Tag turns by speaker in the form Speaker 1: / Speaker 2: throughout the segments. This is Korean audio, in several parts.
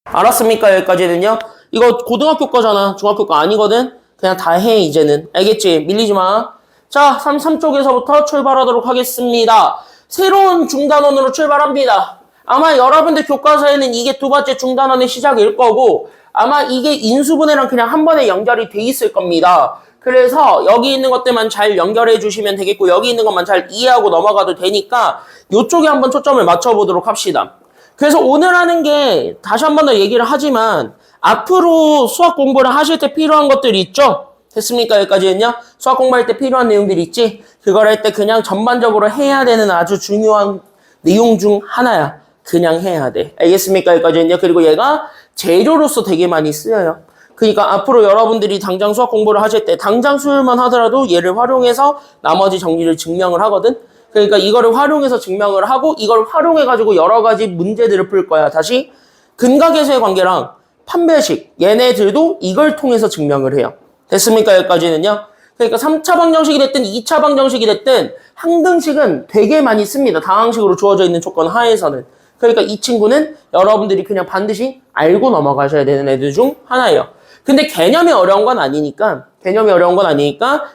Speaker 1: 알았습니까? 여기까지는요. 이거 고등학교 거잖아. 중학교 거 아니거든. 그냥 다 해 이제는. 알겠지? 밀리지 마. 자, 3쪽에서부터 출발하도록 하겠습니다. 새로운 중단원으로 출발합니다. 아마 여러분들 교과서에는 이게 두 번째 중단원의 시작일 거고 아마 이게 인수분해랑 그냥 한 번에 연결이 돼 있을 겁니다. 그래서 여기 있는 것들만 잘 연결해 주시면 되겠고 여기 있는 것만 잘 이해하고 넘어가도 되니까 이쪽에 한번 초점을 맞춰보도록 합시다. 그래서 오늘 하는 게 다시 한 번 더 얘기를 하지만 앞으로 수학 공부를 하실 때 필요한 것들이 있죠? 됐습니까? 여기까지는요? 수학 공부할 때 필요한 내용들이 있지? 그걸 할 때 그냥 전반적으로 해야 되는 아주 중요한 내용 중 하나야. 그냥 해야 돼. 알겠습니까? 여기까지는요? 그리고 얘가 재료로서 되게 많이 쓰여요. 그러니까 앞으로 여러분들이 당장 수학 공부를 하실 때 당장 수열만 하더라도 얘를 활용해서 나머지 정리를 증명을 하거든? 그러니까 이거를 활용해서 증명을 하고 이걸 활용해가지고 여러 가지 문제들을 풀 거야. 다시 근각에서의 관계랑 판별식 얘네들도 이걸 통해서 증명을 해요. 됐습니까? 여기까지는요. 그러니까 3차 방정식이 됐든 2차 방정식이 됐든 항등식은 되게 많이 씁니다. 다항식으로 주어져 있는 조건 하에서는. 그러니까 이 친구는 여러분들이 그냥 반드시 알고 넘어가셔야 되는 애들 중 하나예요. 근데 개념이 어려운 건 아니니까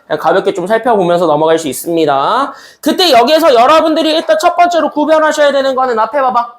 Speaker 1: 그냥 가볍게 좀 살펴보면서 넘어갈 수 있습니다. 그때 여기에서 여러분들이 일단 첫 번째로 구별하셔야 되는 거는 앞에 봐봐.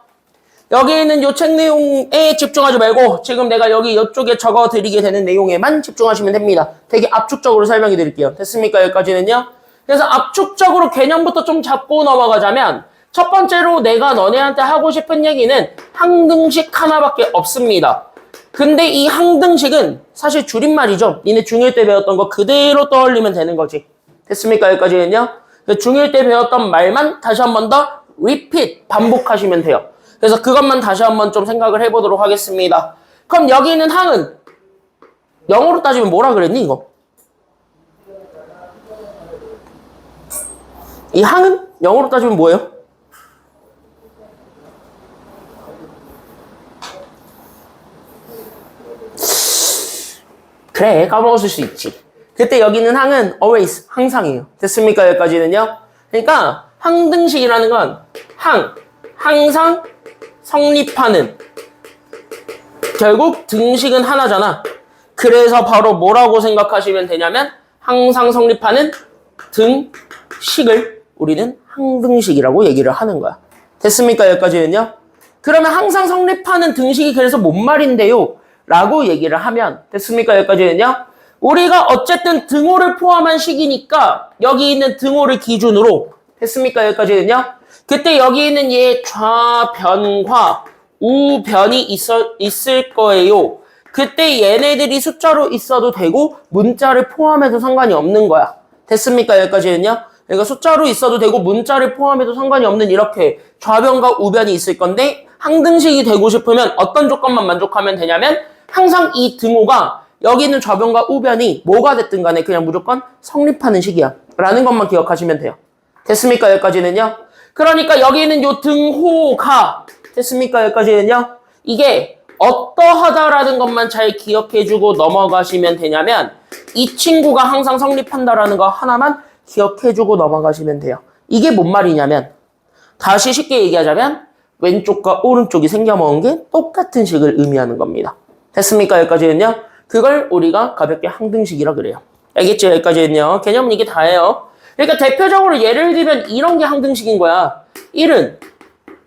Speaker 1: 여기 있는 요 책 내용에 집중하지 말고 지금 내가 여기 이쪽에 적어드리게 되는 내용에만 집중하시면 됩니다. 되게 압축적으로 설명해 드릴게요. 됐습니까? 여기까지는요. 그래서 압축적으로 개념부터 좀 잡고 넘어가자면 첫 번째로 내가 너네한테 하고 싶은 얘기는 항등식 하나밖에 없습니다. 근데 이 항등식은 사실 줄임말이죠. 니네 중1 때 배웠던 거 그대로 떠올리면 되는 거지. 됐습니까? 여기까지는요. 중1 때 배웠던 말만 다시 한 번 더 repeat, 반복하시면 돼요. 그래서 그것만 다시 한번 좀 생각을 해보도록 하겠습니다. 그럼 여기 있는 항은 영어로 따지면 뭐라 그랬니 이거? 이 항은 영어로 따지면 뭐예요? 그래, 까먹었을 수 있지. 그때 여기 있는 항은 always, 항상이에요. 됐습니까? 여기까지는요. 그러니까 항등식이라는 건 항상 성립하는 결국 등식은 하나잖아. 그래서 바로 뭐라고 생각하시면 되냐면 항상 성립하는 등식을 우리는 항등식이라고 얘기를 하는 거야. 됐습니까? 여기까지는요. 그러면 항상 성립하는 등식이 그래서 뭔 말인데요? 라고 얘기를 하면 됐습니까? 여기까지는요. 우리가 어쨌든 등호를 포함한 식이니까 여기 있는 등호를 기준으로 됐습니까? 여기까지는요. 그때 여기 있는 얘 좌변과 우변이 있을 거예요. 그때 얘네들이 숫자로 있어도 되고 문자를 포함해도 상관이 없는 거야. 됐습니까? 여기까지는요. 그러니까 숫자로 있어도 되고 문자를 포함해도 상관이 없는 이렇게 좌변과 우변이 있을 건데 항등식이 되고 싶으면 어떤 조건만 만족하면 되냐면 항상 이 등호가 여기 있는 좌변과 우변이 뭐가 됐든 간에 그냥 무조건 성립하는 식이야. 라는 것만 기억하시면 돼요. 됐습니까? 여기까지는요. 그러니까 여기 있는 요 등호가 됐습니까? 여기까지는요. 이게 어떠하다라는 것만 잘 기억해주고 넘어가시면 되냐면 이 친구가 항상 성립한다라는 거 하나만 기억해주고 넘어가시면 돼요. 이게 뭔 말이냐면 다시 쉽게 얘기하자면 왼쪽과 오른쪽이 생겨먹은 게 똑같은 식을 의미하는 겁니다. 됐습니까? 여기까지는요. 그걸 우리가 가볍게 항등식이라 그래요. 알겠죠? 여기까지는요. 개념은 이게 다예요. 그러니까 대표적으로 예를 들면 이런 게 항등식인 거야. 1은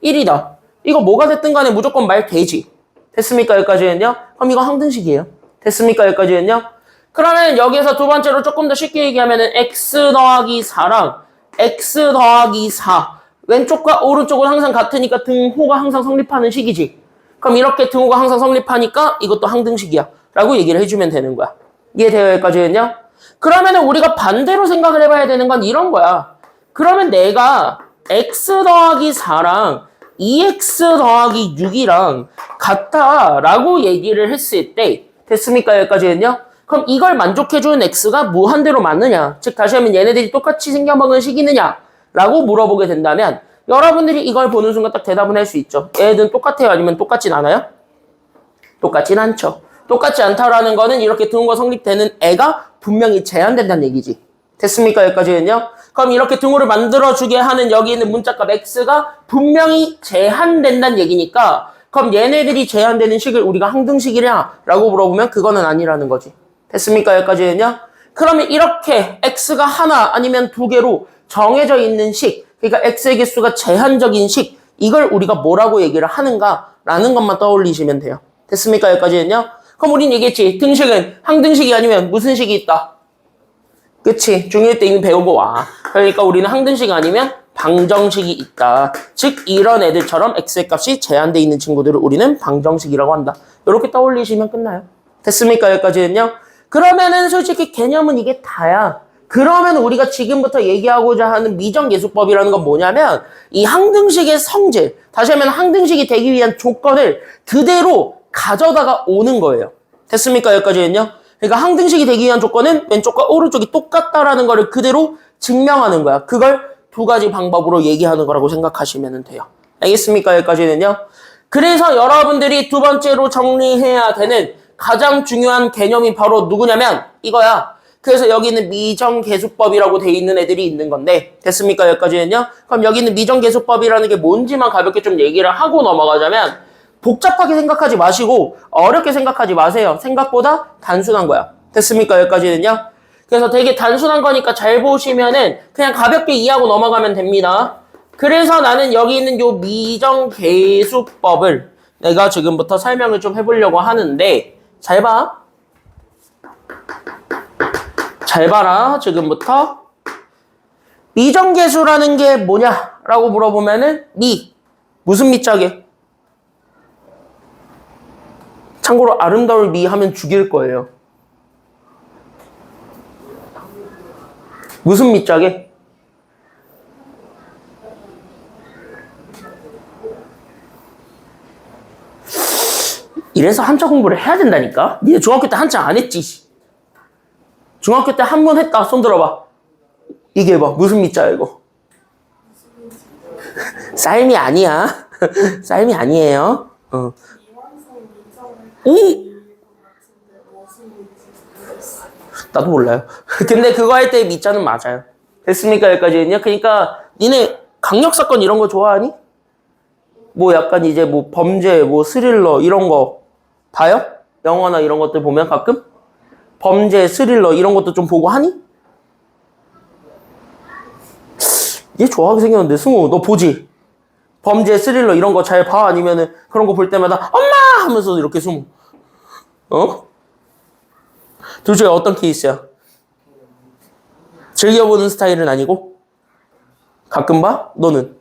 Speaker 1: 1이다. 이거 뭐가 됐든 간에 무조건 말 되지. 됐습니까? 여기까지는요. 그럼 이거 항등식이에요. 됐습니까? 여기까지는요. 그러면 여기에서 두 번째로 조금 더 쉽게 얘기하면은 x 더하기 4랑 x 더하기 4 왼쪽과 오른쪽은 항상 같으니까 등호가 항상 성립하는 식이지. 그럼 이렇게 등호가 항상 성립하니까 이것도 항등식이야. 라고 얘기를 해주면 되는 거야. 이해돼요? 여기까지는요? 그러면은 우리가 반대로 생각을 해봐야 되는 건 이런 거야. 그러면 내가 x 더하기 4랑 2x 더하기 6이랑 같다라고 얘기를 했을 때 됐습니까? 여기까지는요? 그럼 이걸 만족해주는 x가 무한대로 맞느냐? 즉 다시 하면 얘네들이 똑같이 생겨먹은 식이느냐? 라고 물어보게 된다면 여러분들이 이걸 보는 순간 딱 대답은 할 수 있죠. 얘들은 똑같아요? 아니면 똑같진 않아요? 똑같진 않죠. 똑같지 않다라는 거는 이렇게 등호가 성립되는 애가 분명히 제한된다는 얘기지. 됐습니까? 여기까지는요? 그럼 이렇게 등호를 만들어주게 하는 여기 있는 문자값 x가 분명히 제한된다는 얘기니까 그럼 얘네들이 제한되는 식을 우리가 항등식이냐? 라고 물어보면 그거는 아니라는 거지. 됐습니까? 여기까지는요? 그러면 이렇게 x가 하나 아니면 두 개로 정해져 있는 식, 그러니까 x의 개수가 제한적인 식, 이걸 우리가 뭐라고 얘기를 하는가라는 것만 떠올리시면 돼요. 됐습니까? 여기까지는요? 그럼 우린 얘기했지. 등식은 항등식이 아니면 무슨 식이 있다? 그치? 중1 때 이미 배우고 와. 그러니까 우리는 항등식이 아니면 방정식이 있다. 즉 이런 애들처럼 x의 값이 제한돼 있는 친구들을 우리는 방정식이라고 한다. 이렇게 떠올리시면 끝나요. 됐습니까? 여기까지는요? 그러면은 솔직히 개념은 이게 다야. 그러면 우리가 지금부터 얘기하고자 하는 미정계수법이라는 건 뭐냐면 이 항등식의 성질, 다시 하면 항등식이 되기 위한 조건을 그대로 가져다가 오는 거예요. 됐습니까? 여기까지는요? 그러니까 항등식이 되기 위한 조건은 왼쪽과 오른쪽이 똑같다라는 거를 그대로 증명하는 거야. 그걸 두 가지 방법으로 얘기하는 거라고 생각하시면 돼요. 알겠습니까? 여기까지는요? 그래서 여러분들이 두 번째로 정리해야 되는 가장 중요한 개념이 바로 누구냐면 이거야. 그래서 여기는 미정계수법이라고 돼 있는 애들이 있는 건데 됐습니까? 여기까지는요? 그럼 여기는 미정계수법이라는 게 뭔지만 가볍게 좀 얘기를 하고 넘어가자면 복잡하게 생각하지 마시고 어렵게 생각하지 마세요. 생각보다 단순한 거야. 됐습니까? 여기까지는요? 그래서 되게 단순한 거니까 잘 보시면은 그냥 가볍게 이해하고 넘어가면 됩니다. 그래서 나는 여기 있는 요 미정계수법을 내가 지금부터 설명을 좀 해보려고 하는데 잘 봐. 잘 봐라. 지금부터 미정계수라는 게 뭐냐라고 물어보면은 무슨 미짝에? 참고로 아름다울 미 하면 죽일 거예요. 무슨 미짝에? 이래서 한자 공부를 해야 된다니까? 니네 중학교 때 한자 안 했지? 중학교 때 한 번 했다. 손 들어봐. 이게 봐. 무슨 미자야 이거? 쌀미 아니야. 쌀미 아니에요. 나도 몰라요. 근데 그거 할 때 미자는 맞아요. 됐습니까? 여기까지는요. 그러니까 니네 강력사건 이런 거 좋아하니? 뭐 약간 이제 뭐 범죄, 뭐 스릴러 이런 거 봐요? 영화나 이런 것들 보면 가끔? 범죄, 스릴러 이런 것도 좀 보고 하니? 얘 좋아하게 생겼는데 승우 너 보지? 범죄, 스릴러 이런 거 잘 봐? 아니면은 그런 거 볼 때마다 엄마! 하면서 이렇게 숨어. 어? 둘 중에 어떤 케이스야? 즐겨보는 스타일은 아니고? 가끔 봐? 너는?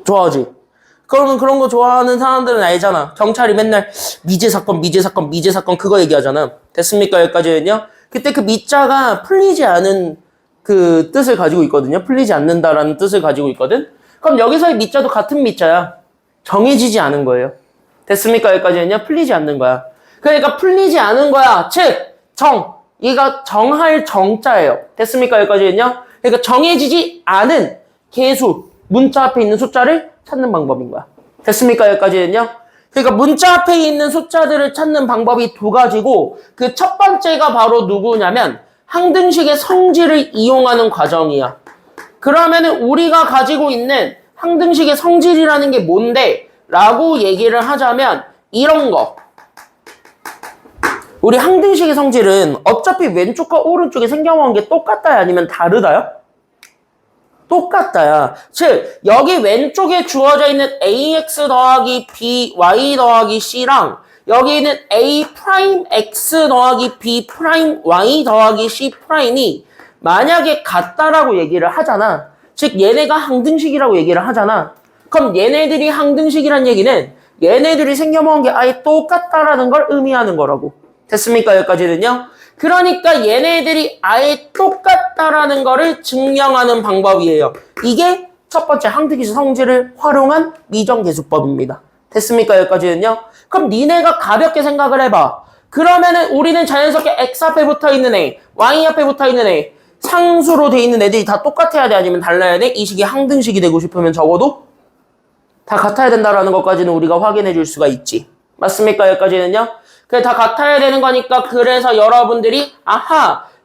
Speaker 1: 좋아하지? 그러면 그런 거 좋아하는 사람들은 알잖아. 경찰이 맨날 미제 사건 그거 얘기하잖아. 됐습니까? 여기까지는요? 그때 그 미자가 풀리지 않은 그 뜻을 가지고 있거든요. 풀리지 않는다라는 뜻을 가지고 있거든. 그럼 여기서의 미자도 같은 미자야. 정해지지 않은 거예요. 됐습니까? 여기까지는요? 풀리지 않는 거야. 그러니까 풀리지 않은 거야. 즉 얘가 정할 정자예요. 됐습니까? 여기까지는요? 그러니까 정해지지 않은 개수, 문자 앞에 있는 숫자를 찾는 방법인 거야. 됐습니까? 여기까지는요? 그러니까 문자 앞에 있는 숫자들을 찾는 방법이 두 가지고 그 첫 번째가 바로 누구냐면 항등식의 성질을 이용하는 과정이야. 그러면은 우리가 가지고 있는 항등식의 성질이라는 게 뭔데? 라고 얘기를 하자면 이런 거. 우리 항등식의 성질은 어차피 왼쪽과 오른쪽에 생겨나온 게 똑같다야 아니면 다르다야? 똑같다야. 즉 여기 왼쪽에 주어져 있는 ax 더하기 by 더하기 c랑 여기 있는 a 프라임 x 더하기 b 프라임 y 더하기 c 프라임이 만약에 같다라고 얘기를 하잖아. 즉 얘네가 항등식이라고 얘기를 하잖아. 그럼 얘네들이 항등식이란 얘기는 얘네들이 생겨먹은 게 아예 똑같다라는 걸 의미하는 거라고. 됐습니까? 여기까지는요? 그러니까 얘네들이 아예 똑같다라는 거를 증명하는 방법이에요. 이게 첫 번째 항등식 성질을 활용한 미정계수법입니다. 됐습니까? 여기까지는요? 그럼 니네가 가볍게 생각을 해봐. 그러면은 우리는 자연스럽게 x 앞에 붙어있는 애, y 앞에 붙어있는 애, 상수로 돼 있는 애들이 다 똑같아야 돼? 아니면 달라야 돼? 이 식이 항등식이 되고 싶으면 적어도 다 같아야 된다라는 것까지는 우리가 확인해 줄 수가 있지. 맞습니까? 여기까지는요? 그래 다 같아야 되는 거니까 그래서 여러분들이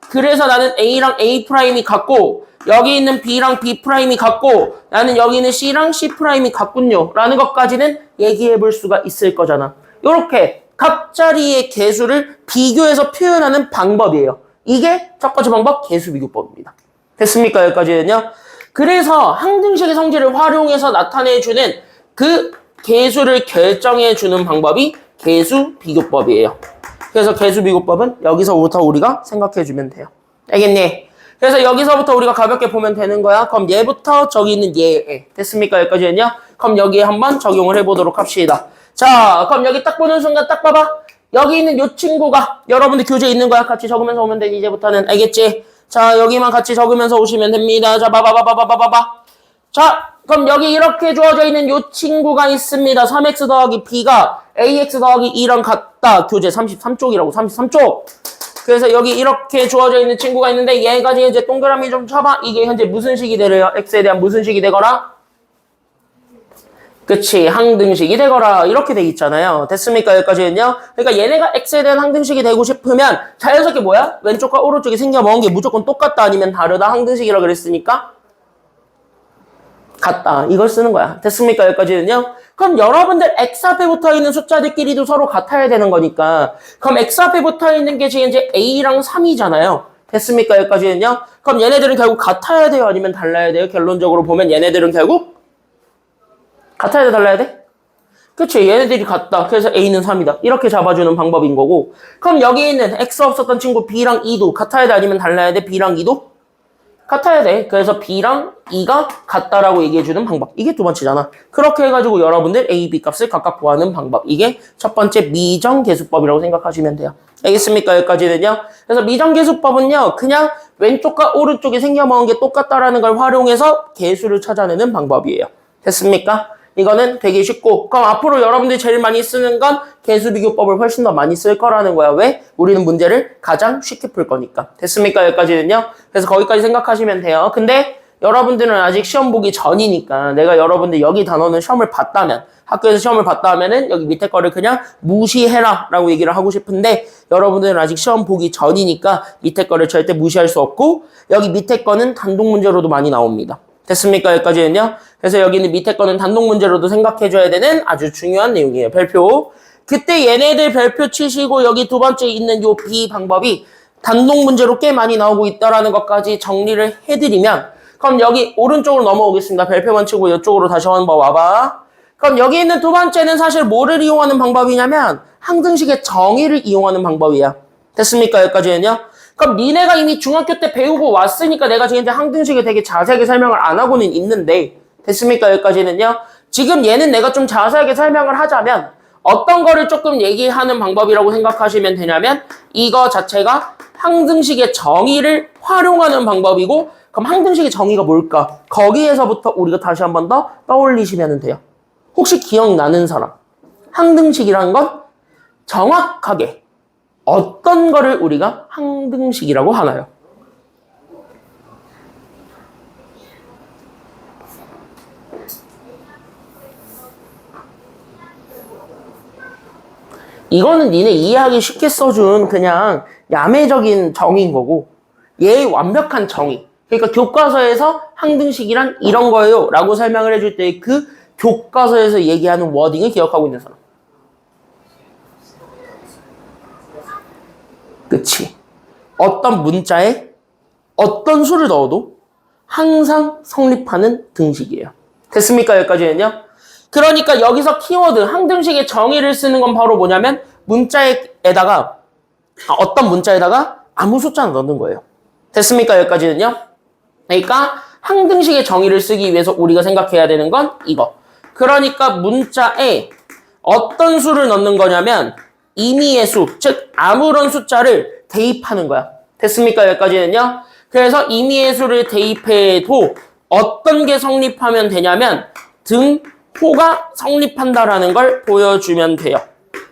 Speaker 1: 그래서 나는 A랑 A 프라임이 같고 여기 있는 B랑 B'이 같고 나는 여기 있는 C랑 C'이 같군요 라는 것까지는 얘기해 볼 수가 있을 거잖아. 요렇게 각 자리의 개수를 비교해서 표현하는 방법이에요. 이게 첫 번째 방법 개수비교법입니다. 됐습니까? 여기까지는요. 그래서 항등식의 성질을 활용해서 나타내주는 그 개수를 결정해주는 방법이 개수비교법이에요. 그래서 개수비교법은 여기서부터 우리가 생각해주면 돼요. 알겠니? 그래서 여기서부터 우리가 가볍게 보면 되는 거야. 그럼 얘부터 저기 있는 얘. 됐습니까? 여기까지는요. 그럼 여기에 한번 적용을 해보도록 합시다. 자, 그럼 여기 딱 보는 순간 딱 봐봐. 여기 있는 요 친구가 여러분들 교재에 있는 거야. 같이 적으면서 오면 되지 이제부터는. 알겠지? 자, 여기만 같이 적으면서 오시면 됩니다. 자, 봐봐. 자, 그럼 여기 이렇게 주어져 있는 요 친구가 있습니다. 3x 더하기 b가 ax 더하기 2랑 같다. 교재 33쪽이라고, 33쪽. 그래서 여기 이렇게 주어져 있는 친구가 있는데 얘가 이제 동그라미 좀 쳐봐. 이게 현재 무슨 식이 되래요? x에 대한 무슨 식이 되거라? 그치, 항등식이 되거라. 이렇게 돼 있잖아요. 됐습니까? 여기까지는요. 그러니까 얘네가 x에 대한 항등식이 되고 싶으면 자연스럽게 뭐야? 왼쪽과 오른쪽이 생겨먹은 게 무조건 똑같다 아니면 다르다 항등식이라 그랬으니까 같다. 이걸 쓰는 거야. 됐습니까? 여기까지는요. 그럼 여러분들 x 앞에 붙어있는 숫자들끼리도 서로 같아야 되는 거니까 그럼 x 앞에 붙어있는 게 지금 이제 a랑 3이잖아요. 됐습니까? 여기까지는요. 그럼 얘네들은 결국 같아야 돼요? 아니면 달라야 돼요? 결론적으로 보면 얘네들은 결국 같아야 돼? 달라야 돼? 그치, 얘네들이 같다. 그래서 a는 3이다. 이렇게 잡아주는 방법인 거고 그럼 여기 있는 x 없었던 친구 b랑 2도 같아야 돼? 아니면 달라야 돼? b랑 2도? 같아야 돼. 그래서 B랑 E가 같다라고 얘기해주는 방법. 이게 두 번째잖아. 그렇게 해가지고 여러분들 A, B 값을 각각 구하는 방법. 이게 첫 번째 미정계수법이라고 생각하시면 돼요. 알겠습니까? 여기까지는요. 그래서 미정계수법은요. 그냥 왼쪽과 오른쪽이 생겨먹은 게 똑같다라는 걸 활용해서 개수를 찾아내는 방법이에요. 됐습니까? 이거는 되게 쉽고 그럼 앞으로 여러분들이 제일 많이 쓰는 건 개수비교법을 훨씬 더 많이 쓸 거라는 거야. 왜? 우리는 문제를 가장 쉽게 풀 거니까. 됐습니까? 여기까지는요. 그래서 거기까지 생각하시면 돼요. 근데 여러분들은 아직 시험 보기 전이니까 내가 여러분들 여기 단어는 시험을 봤다면 학교에서 시험을 봤다 하면은 여기 밑에 거를 그냥 무시해라 라고 얘기를 하고 싶은데 여러분들은 아직 시험 보기 전이니까 밑에 거를 절대 무시할 수 없고 여기 밑에 거는 단독 문제로도 많이 나옵니다. 됐습니까? 여기까지는요. 그래서 여기는 밑에 거는 단독 문제로도 생각해줘야 되는 아주 중요한 내용이에요. 별표. 그때 얘네들 별표 치시고 여기 두 번째 있는 요 B 방법이 단독 문제로 꽤 많이 나오고 있다라는 것까지 정리를 해드리면 그럼 여기 오른쪽으로 넘어오겠습니다. 별표만 치고 이쪽으로 다시 한번 와봐. 그럼 여기 있는 두 번째는 사실 뭐를 이용하는 방법이냐면 항등식의 정의를 이용하는 방법이야. 됐습니까? 여기까지는요. 그럼 니네가 이미 중학교 때 배우고 왔으니까 내가 지금 이제 항등식에 되게 자세하게 설명을 안 하고는 있는데 됐습니까? 여기까지는요. 지금 얘는 내가 좀 자세하게 설명을 하자면 어떤 거를 조금 얘기하는 방법이라고 생각하시면 되냐면 이거 자체가 항등식의 정의를 활용하는 방법이고 그럼 항등식의 정의가 뭘까? 거기에서부터 우리가 다시 한 번 더 떠올리시면 돼요. 혹시 기억나는 사람? 항등식이란 건 정확하게 어떤 거를 우리가 항등식이라고 하나요? 이거는 니네 이해하기 쉽게 써준 그냥 야매적인 정의인 거고 얘의 완벽한 정의. 그러니까 교과서에서 항등식이란 이런 거예요 라고 설명을 해줄 때 그 교과서에서 얘기하는 워딩을 기억하고 있는 사람. 그치. 어떤 문자에 어떤 수를 넣어도 항상 성립하는 등식이에요. 됐습니까? 여기까지는요. 그러니까 여기서 키워드 항등식의 정의를 쓰는 건 바로 뭐냐면 문자에다가 어떤 문자에다가 아무 숫자를 넣는 거예요. 됐습니까? 여기까지는요. 그러니까 항등식의 정의를 쓰기 위해서 우리가 생각해야 되는 건 이거. 그러니까 문자에 어떤 수를 넣는 거냐면 임의의 수, 즉 아무런 숫자를 대입하는 거야. 됐습니까? 여기까지는요. 그래서 임의의 수를 대입해도 어떤 게 성립하면 되냐면 등호가 성립한다라는 걸 보여주면 돼요.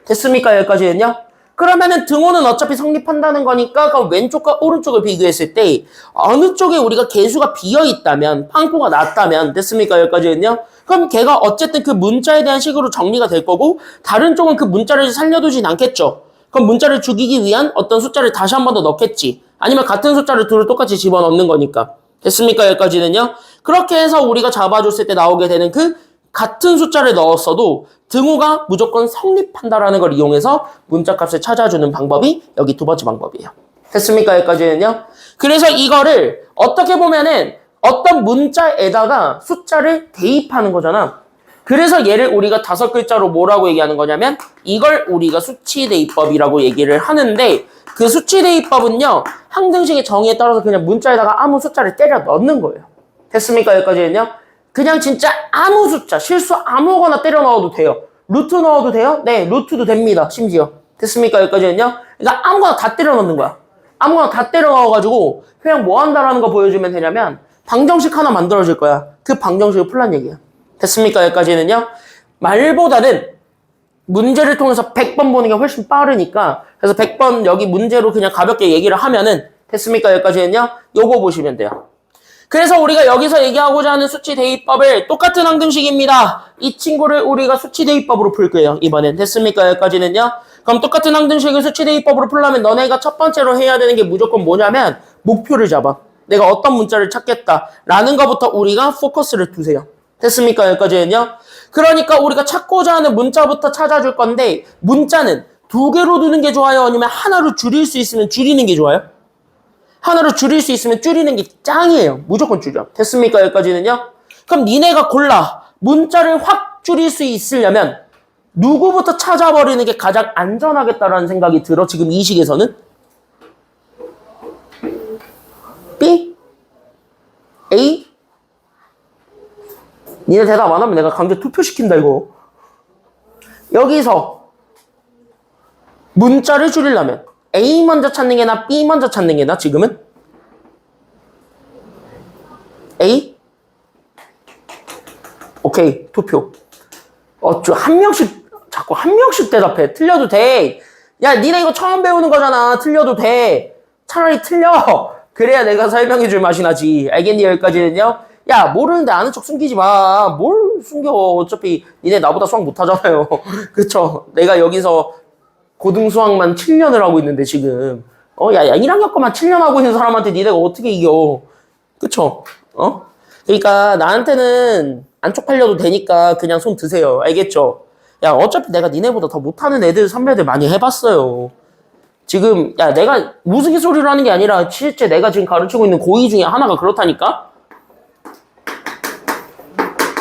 Speaker 1: 됐습니까? 여기까지는요. 그러면은 등호는 어차피 성립한다는 거니까 그 왼쪽과 오른쪽을 비교했을 때 어느 쪽에 우리가 개수가 비어있다면 빵꾸가 났다면 됐습니까? 여기까지는요. 그럼 걔가 어쨌든 그 문자에 대한 식으로 정리가 될 거고 다른 쪽은 그 문자를 살려두진 않겠죠. 그럼 문자를 죽이기 위한 어떤 숫자를 다시 한 번 더 넣겠지. 아니면 같은 숫자를 둘을 똑같이 집어넣는 거니까. 됐습니까? 여기까지는요. 그렇게 해서 우리가 잡아줬을 때 나오게 되는 그 같은 숫자를 넣었어도 등호가 무조건 성립한다라는 걸 이용해서 문자값을 찾아주는 방법이 여기 두 번째 방법이에요. 됐습니까? 여기까지는요. 그래서 이거를 어떻게 보면은 어떤 문자에다가 숫자를 대입하는 거잖아. 그래서 얘를 우리가 5글자로 뭐라고 얘기하는 거냐면 이걸 우리가 수치대입법이라고 얘기를 하는데 그 수치대입법은요. 항등식의 정의에 따라서 그냥 문자에다가 아무 숫자를 때려 넣는 거예요. 됐습니까? 여기까지는요. 그냥 진짜 아무 숫자, 실수 아무거나 때려 넣어도 돼요. 루트 넣어도 돼요? 네, 루트도 됩니다. 심지어. 됐습니까? 여기까지는요. 그러니까 아무거나 다 때려 넣는 거야. 아무거나 다 때려 넣어가지고 그냥 뭐 한다라는 거 보여주면 되냐면 방정식 하나 만들어질 거야. 그 방정식을 풀란 얘기야. 됐습니까? 여기까지는요. 말보다는 문제를 통해서 100번 보는 게 훨씬 빠르니까 그래서 100번 여기 문제로 그냥 가볍게 얘기를 하면은 됐습니까? 여기까지는요. 요거 보시면 돼요. 그래서 우리가 여기서 얘기하고자 하는 수치 대입법을 똑같은 항등식입니다. 이 친구를 우리가 수치 대입법으로 풀 거예요. 이번엔 됐습니까? 여기까지는요. 그럼 똑같은 항등식을 수치 대입법으로 풀려면 너네가 첫 번째로 해야 되는 게 무조건 뭐냐면 목표를 잡아. 내가 어떤 문자를 찾겠다라는 것부터 우리가 포커스를 두세요. 됐습니까? 여기까지는요. 그러니까 우리가 찾고자 하는 문자부터 찾아줄 건데 문자는 2개로 두는 게 좋아요? 아니면 하나로 줄일 수 있으면 줄이는 게 좋아요? 하나로 줄일 수 있으면 줄이는 게 짱이에요. 무조건 줄여. 됐습니까? 여기까지는요. 그럼 니네가 골라. 문자를 확 줄일 수 있으려면 누구부터 찾아버리는 게 가장 안전하겠다라는 생각이 들어. 지금 이 식에서는. B? A? 니네 대답 안 하면 내가 강제 투표시킨다 이거. 여기서 문자를 줄이려면 A 먼저 찾는 게 나, B 먼저 찾는 게 나, 지금은? A? 오케이, 투표. 한 명씩, 자꾸 한 명씩 대답해. 틀려도 돼. 야, 니네 이거 처음 배우는 거잖아. 틀려도 돼. 차라리 틀려. 그래야 내가 설명해줄 맛이 나지. 알겠니? 여기까지는요? 야, 모르는데 아는 척 숨기지 마. 뭘 숨겨. 어차피 니네 나보다 수학 못하잖아요. 그쵸? 내가 여기서 고등수학만 7년을 하고 있는데 지금 야 1학년 거만 7년 하고 있는 사람한테 니네가 어떻게 이겨. 그쵸? 그러니까 나한테는 안 쪽팔려도 되니까 그냥 손 드세요. 알겠죠? 야 어차피 내가 니네보다 더 못하는 애들 선배들 많이 해봤어요. 지금 야 내가 우스갯소리로 하는 게 아니라 실제 내가 지금 가르치고 있는 고2 중에 하나가 그렇다니까?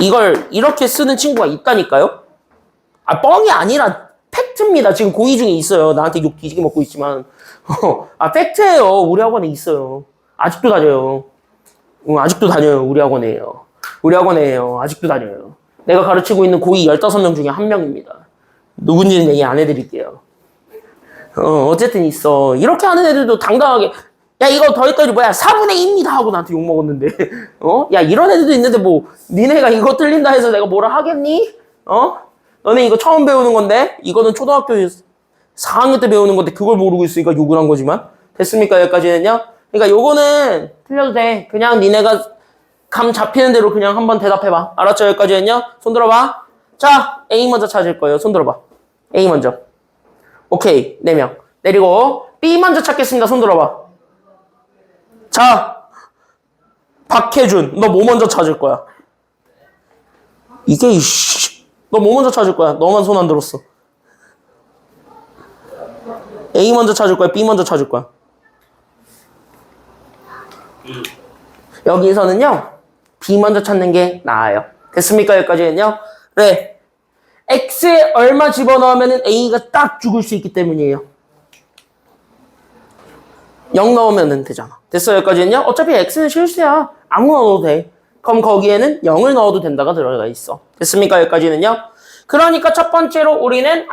Speaker 1: 이걸 이렇게 쓰는 친구가 있다니까요? 아 뻥이 아니라 팩트입니다. 지금 고2 중에 있어요. 나한테 욕 뒤지게 먹고 있지만. 팩트예요. 우리 학원에 있어요. 아직도 다녀요. 아직도 다녀요. 우리 학원에요. 우리 학원에요. 아직도 다녀요. 내가 가르치고 있는 고2 15명 중에 한 명입니다. 누군지는 얘기 안 해드릴게요. 어쨌든 있어. 이렇게 하는 애들도 당당하게 야 이거 더했더니 뭐야 4분의 2입니다 하고 나한테 욕 먹었는데 야 이런 애들도 있는데 뭐 니네가 이거 틀린다 해서 내가 뭐라 하겠니? 너네 이거 처음 배우는 건데 이거는 초등학교 4학년 때 배우는 건데 그걸 모르고 있으니까 욕을 한 거지만 됐습니까? 여기까지는요. 그러니까 요거는 틀려도 돼. 그냥 니네가 감 잡히는 대로 그냥 한번 대답해봐. 알았죠? 여기까지는요. 손 들어봐. 자 A 먼저 찾을 거예요. 손 들어봐. A 먼저. 오케이 4명 내리고 B 먼저 찾겠습니다. 손 들어봐. 자 박혜준 너 뭐 먼저 찾을 거야? 이게 이씨 너 뭐 먼저 찾을 거야? 너만 손 안 들었어. A 먼저 찾을 거야? B 먼저 찾을 거야? 여기서는요. B 먼저 찾는 게 나아요. 됐습니까? 여기까지는요. 네. X에 얼마 집어넣으면 A가 딱 죽을 수 있기 때문이에요. 0 넣으면 되잖아. 됐어요? 여기까지는요. 어차피 X는 실수야. 아무나 넣어도 돼. 그럼 거기에는 0을 넣어도 된다가 들어가 있어. 됐습니까? 여기까지는요. 그러니까 첫 번째로 우리는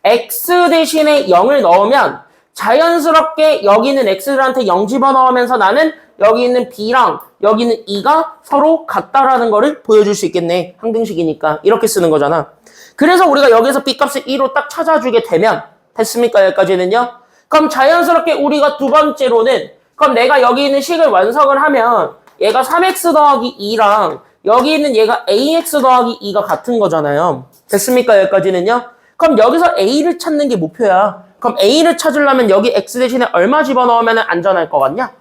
Speaker 1: X 대신에 0을 넣으면 자연스럽게 여기 있는 X들한테 0 집어넣으면서 나는 여기 있는 B랑 여기 있는 E가 서로 같다라는 거를 보여줄 수 있겠네. 항등식이니까. 이렇게 쓰는 거잖아. 그래서 우리가 여기서 B값을 2로 딱 찾아주게 되면 됐습니까? 여기까지는요. 그럼 자연스럽게 우리가 두 번째로는 그럼 내가 여기 있는 식을 완성을 하면 얘가 3x 더하기 2랑 여기 있는 얘가 ax 더하기 2가 같은 거잖아요. 됐습니까? 여기까지는요. 그럼 여기서 a를 찾는 게 목표야. 그럼 a를 찾으려면 여기 x 대신에 얼마 집어넣으면 안전할 것 같냐?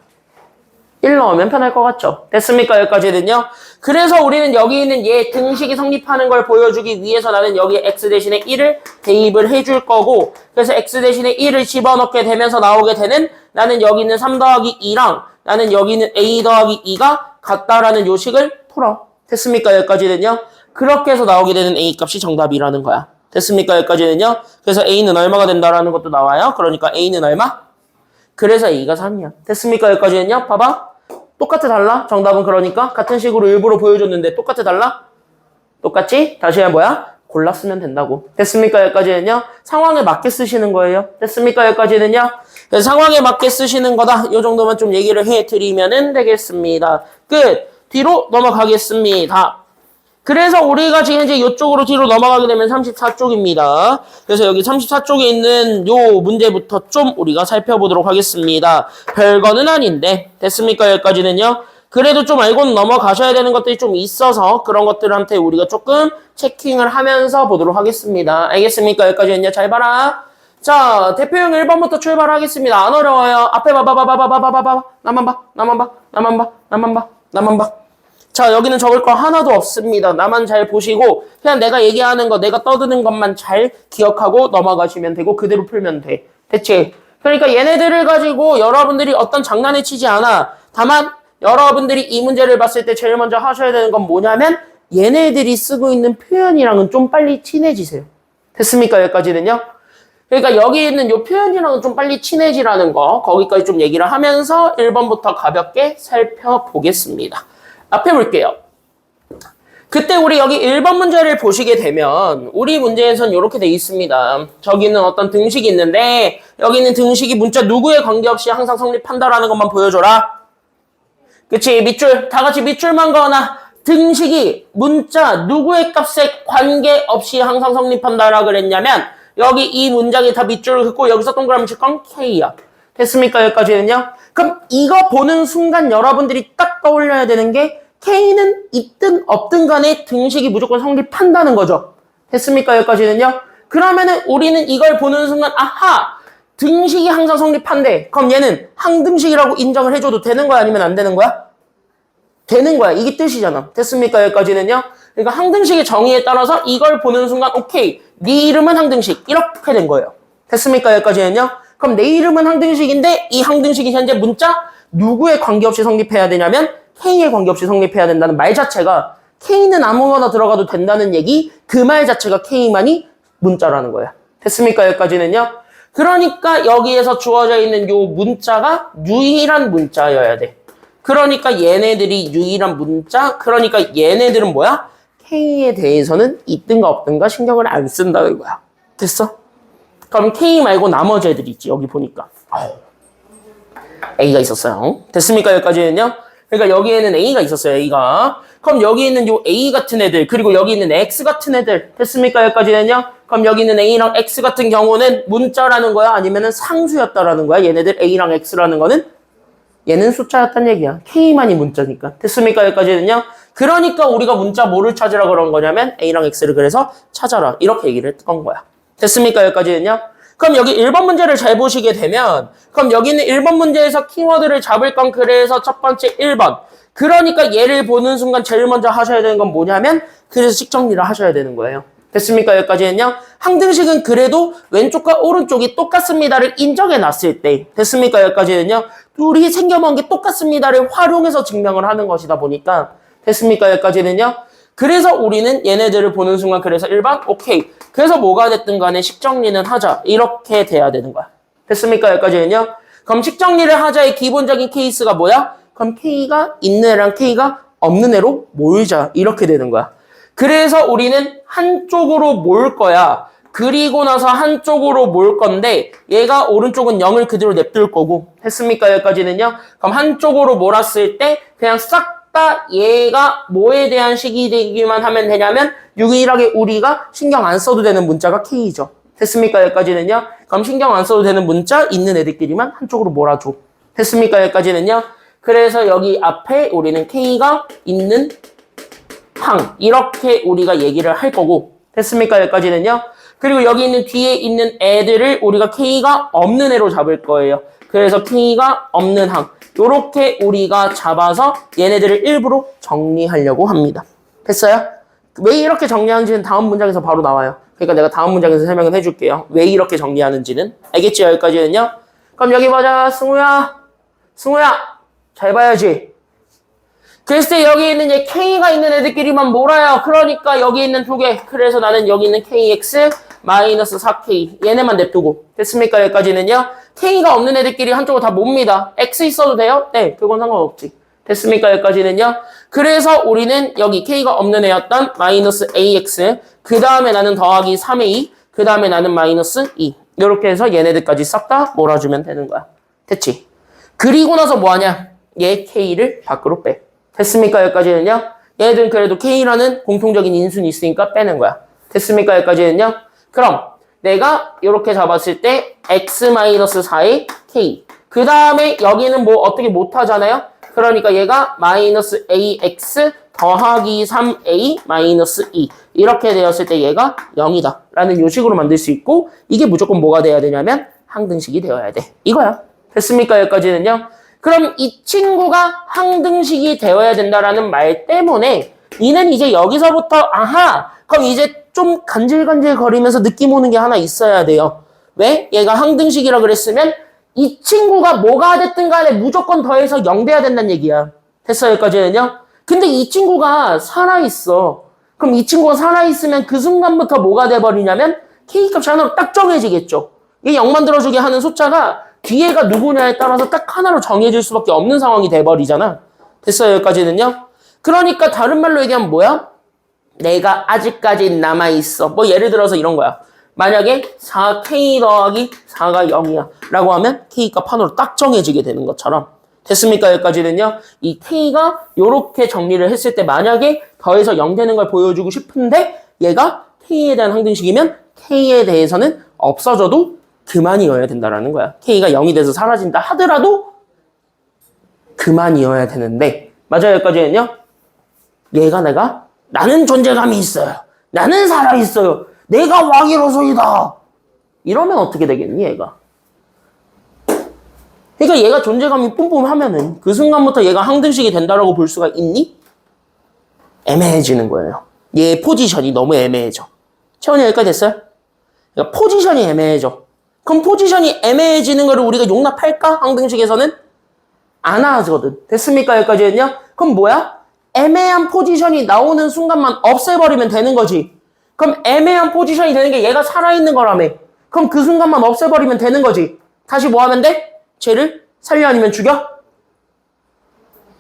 Speaker 1: 1 1 넣으면 편할 것 같죠? 됐습니까? 여기까지는요. 그래서 우리는 여기 있는 얘 등식이 성립하는 걸 보여주기 위해서 나는 여기에 x 대신에 1을 대입을 해줄 거고, 그래서 x 대신에 1을 집어넣게 되면서 나오게 되는, 나는 여기 있는 3 더하기 2랑 나는 여기 있는 a 더하기 2가 같다라는 요식을 풀어. 됐습니까? 여기까지는요. 그렇게 해서 나오게 되는 a 값이 정답이라는 거야. 됐습니까? 여기까지는요. 그래서 a는 얼마가 된다라는 것도 나와요. 그러니까 a는 얼마? 그래서 a가 3이야. 됐습니까? 여기까지는요. 봐봐. 똑같아 달라? 정답은 그러니까 같은 식으로 일부러 보여줬는데 똑같아 달라? 똑같지? 다시 해 뭐야? 골랐으면 된다고. 됐습니까? 여기까지는요. 상황에 맞게 쓰시는 거예요. 됐습니까? 여기까지는요. 상황에 맞게 쓰시는 거다. 이 정도만 좀 얘기를 해드리면 되겠습니다. 끝. 뒤로 넘어가겠습니다. 그래서 우리가 지금 이제 이쪽으로 뒤로 넘어가게 되면 34쪽입니다. 그래서 여기 34쪽에 있는 요 문제부터 좀 우리가 살펴보도록 하겠습니다. 별거는 아닌데 됐습니까? 여기까지는요. 그래도 좀 알고는 넘어가셔야 되는 것들이 좀 있어서 그런 것들한테 우리가 조금 체킹을 하면서 보도록 하겠습니다. 알겠습니까? 여기까지는요. 잘 봐라. 자, 대표형 1번부터 출발하겠습니다. 안 어려워요. 앞에 봐봐. 나만 봐. 자, 여기는 적을 거 하나도 없습니다. 나만 잘 보시고 그냥 내가 얘기하는 거, 내가 떠드는 것만 잘 기억하고 넘어가시면 되고 그대로 풀면 돼. 됐지? 그러니까 얘네들을 가지고 여러분들이 어떤 장난을 치지 않아. 다만 여러분들이 이 문제를 봤을 때 제일 먼저 하셔야 되는 건 뭐냐면 얘네들이 쓰고 있는 표현이랑은 좀 빨리 친해지세요. 됐습니까? 여기까지는요. 그러니까 여기 있는 이 표현이랑은 좀 빨리 친해지라는 거, 거기까지 좀 얘기를 하면서 1번부터 가볍게 살펴보겠습니다. 앞에 볼게요. 그때 우리 여기 1번 문제를 보시게 되면 우리 문제에선 이렇게 돼 있습니다. 저기는 어떤 등식이 있는데 여기 있는 등식이 문자 누구에 관계없이 항상 성립한다라는 것만 보여줘라. 그치? 밑줄, 다 같이 밑줄만 그어놔. 등식이 문자 누구의 값에 관계없이 항상 성립한다라 그랬냐면 여기 이 문장이 다 밑줄을 긋고 여기서 동그라미 칠 건 K야. 됐습니까? 여기까지는요? 그럼 이거 보는 순간 여러분들이 딱 떠올려야 되는 게 K는 있든 없든 간에 등식이 무조건 성립한다는 거죠. 됐습니까? 여기까지는요? 그러면은 우리는 이걸 보는 순간 아하! 등식이 항상 성립한대. 그럼 얘는 항등식이라고 인정을 해줘도 되는 거야? 아니면 안 되는 거야? 되는 거야. 이게 뜻이잖아. 됐습니까? 여기까지는요? 그러니까 항등식의 정의에 따라서 이걸 보는 순간 오케이. 네 이름은 항등식. 이렇게 된 거예요. 됐습니까? 여기까지는요? 그럼 내 이름은 항등식인데 이 항등식이 현재 문자 누구에 관계없이 성립해야 되냐면 K에 관계없이 성립해야 된다는 말 자체가 K는 아무거나 들어가도 된다는 얘기, 그 말 자체가 K만이 문자라는 거야. 됐습니까? 여기까지는요? 그러니까 여기에서 주어져 있는 요 문자가 유일한 문자여야 돼. 그러니까 얘네들이 유일한 문자, 그러니까 얘네들은 뭐야? K에 대해서는 있든가 없든가 신경을 안 쓴다는 거야. 됐어? 그럼 K 말고 나머지 애들이 있지. 여기 보니까. A가 있었어요. 됐습니까? 여기까지는요? 그러니까 여기에는 A가 있었어요. A가. 그럼 여기 있는 요 A 같은 애들, 그리고 여기 있는 X 같은 애들. 됐습니까? 여기까지는요? 그럼 여기 있는 A랑 X 같은 경우는 문자라는 거야? 아니면은 상수였다라는 거야? 얘네들 A랑 X라는 거는? 얘는 숫자였단 얘기야. K만이 문자니까. 됐습니까? 여기까지는요? 그러니까 우리가 문자 뭐를 찾으라 그런 거냐면 A랑 X를 그래서 찾아라. 이렇게 얘기를 했던 거야. 됐습니까? 여기까지는요? 그럼 여기 1번 문제를 잘 보시게 되면 그럼 여기는 1번 문제에서 키워드를 잡을 건 그래서 첫 번째 1번. 그러니까 얘를 보는 순간 제일 먼저 하셔야 되는 건 뭐냐면 그래서 식 정리를 하셔야 되는 거예요. 됐습니까? 여기까지는요? 항등식은 그래도 왼쪽과 오른쪽이 똑같습니다를 인정해 놨을 때 됐습니까? 여기까지는요? 둘이 생겨먹은 게 똑같습니다를 활용해서 증명을 하는 것이다 보니까 됐습니까? 여기까지는요? 그래서 우리는 얘네들을 보는 순간 그래서 1번 오케이. 그래서 뭐가 됐든 간에 식 정리는 하자. 이렇게 돼야 되는 거야. 됐습니까? 여기까지는요? 그럼 식 정리를 하자의 기본적인 케이스가 뭐야? 그럼 K가 있는 애랑 K가 없는 애로 모이자. 이렇게 되는 거야. 그래서 우리는 한쪽으로 모을 거야. 그리고 나서 한쪽으로 모을 건데 얘가 오른쪽은 0을 그대로 냅둘 거고. 됐습니까? 여기까지는요? 그럼 한쪽으로 몰았을 때 그냥 싹 다 얘가 뭐에 대한 식이 되기만 하면 되냐면 유일하게 우리가 신경 안 써도 되는 문자가 K죠. 됐습니까? 여기까지는요? 그럼 신경 안 써도 되는 문자 있는 애들끼리만 한쪽으로 몰아줘. 됐습니까? 여기까지는요? 그래서 여기 앞에 우리는 K가 있는 항 이렇게 우리가 얘기를 할 거고. 됐습니까? 여기까지는요? 그리고 여기 있는 뒤에 있는 애들을 우리가 K가 없는 애로 잡을 거예요. 그래서 K가 없는 항. 요렇게 우리가 잡아서 얘네들을 일부러 정리하려고 합니다. 됐어요? 왜 이렇게 정리하는지는 다음 문장에서 바로 나와요. 그러니까 내가 다음 문장에서 설명을 해줄게요. 왜 이렇게 정리하는지는. 알겠지? 여기까지는요? 그럼 여기 보자. 승우야. 잘 봐야지. 그랬을 때 여기 있는 얘 K가 있는 애들끼리만 몰아요. 그러니까 여기 있는 두 개. 그래서 나는 여기 있는 KX 마이너스 4K. 얘네만 냅두고. 됐습니까? 여기까지는요? K가 없는 애들끼리 한쪽으로 다 몹니다. X 있어도 돼요? 네. 그건 상관없지. 됐습니까? 여기까지는요? 그래서 우리는 여기 K가 없는 애였던 마이너스 AX. 그 다음에 나는 더하기 3A. 그 다음에 나는 마이너스 2. 이렇게 해서 얘네들까지 싹 다 몰아주면 되는 거야. 됐지? 그리고 나서 뭐 하냐? 얘 K를 밖으로 빼. 됐습니까? 여기까지는요? 얘들은 그래도 K라는 공통적인 인수는 있으니까 빼는 거야. 됐습니까? 여기까지는요? 그럼 내가 이렇게 잡았을 때 X-4의 K. 그 다음에 여기는 뭐 어떻게 못하잖아요? 그러니까 얘가 마이너스 AX 더하기 3A 마이너스 2. 이렇게 되었을 때 얘가 0이다. 라는 요식으로 만들 수 있고 이게 무조건 뭐가 돼야 되냐면 항등식이 되어야 돼. 이거야. 됐습니까? 여기까지는요? 그럼 이 친구가 항등식이 되어야 된다라는 말 때문에 이는 이제 여기서부터 아하! 그럼 이제 좀 간질간질 거리면서 느낌 오는 게 하나 있어야 돼요. 왜? 얘가 항등식이라 그랬으면 이 친구가 뭐가 됐든 간에 무조건 더해서 0 돼야 된다는 얘기야. 됐어요? 여기까지는요? 근데 이 친구가 살아있어. 그럼 이 친구가 살아있으면 그 순간부터 뭐가 돼버리냐면 K값이 하나로 딱 정해지겠죠. 이게 0 만들어주게 하는 숫자가 뒤에가 누구냐에 따라서 딱 하나로 정해질 수밖에 없는 상황이 돼버리잖아. 됐어요? 여기까지는요? 그러니까 다른 말로 얘기하면 뭐야? 내가 아직까지 남아있어. 뭐 예를 들어서 이런 거야. 만약에 4K 더하기 4가 0이야 라고 하면 K값 하나로 딱 정해지게 되는 것처럼. 됐습니까? 여기까지는요? 이 K가 이렇게 정리를 했을 때 만약에 더해서 0 되는 걸 보여주고 싶은데 얘가 K에 대한 항등식이면 K에 대해서는 없어져도 그만이어야 된다라는 거야. K가 0이 돼서 사라진다 하더라도 그만이어야 되는데 맞아요? 여기까지는요? 얘가 나는 존재감이 있어요. 나는 살아있어요. 내가 왕이로소이다. 이러면 어떻게 되겠니 얘가? 그러니까 얘가 존재감이 뿜뿜하면은 그 순간부터 얘가 항등식이 된다라고 볼 수가 있니? 애매해지는 거예요. 얘 포지션이 너무 애매해져. 채원이 여기까지 됐어요? 그러니까 포지션이 애매해져. 그럼 포지션이 애매해지는 거를 우리가 용납할까? 항등식에서는? 안 하거든. 됐습니까? 여기까지는요? 그럼 뭐야? 애매한 포지션이 나오는 순간만 없애버리면 되는 거지. 그럼 애매한 포지션이 되는 게 얘가 살아있는 거라며. 그럼 그 순간만 없애버리면 되는 거지. 다시 뭐 하면 돼? 쟤를 살려 아니면 죽여?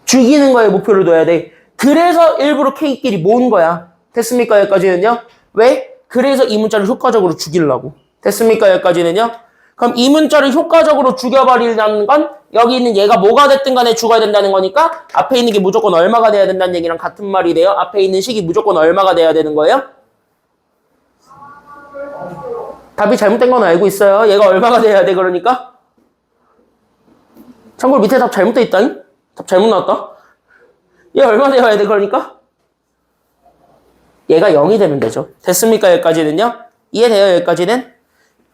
Speaker 1: 죽이는 거에 목표를 둬야 돼. 그래서 일부러 K끼리 모은 거야. 됐습니까? 여기까지는요? 왜? 그래서 이 문자를 효과적으로 죽이려고. 됐습니까? 여기까지는요? 그럼 이 문자를 효과적으로 죽여버리려는 건 여기 있는 얘가 뭐가 됐든 간에 죽어야 된다는 거니까 앞에 있는 게 무조건 얼마가 돼야 된다는 얘기랑 같은 말이 돼요. 앞에 있는 식이 무조건 얼마가 돼야 되는 거예요? 답이 잘못된 건 알고 있어요. 얘가 얼마가 돼야 돼 그러니까? 참고로 밑에 답 잘못돼 있다니? 답 잘못 나왔다. 얘 얼마 돼야 돼 그러니까? 얘가 0이 되면 되죠. 됐습니까? 여기까지는요? 이해돼요? 여기까지는?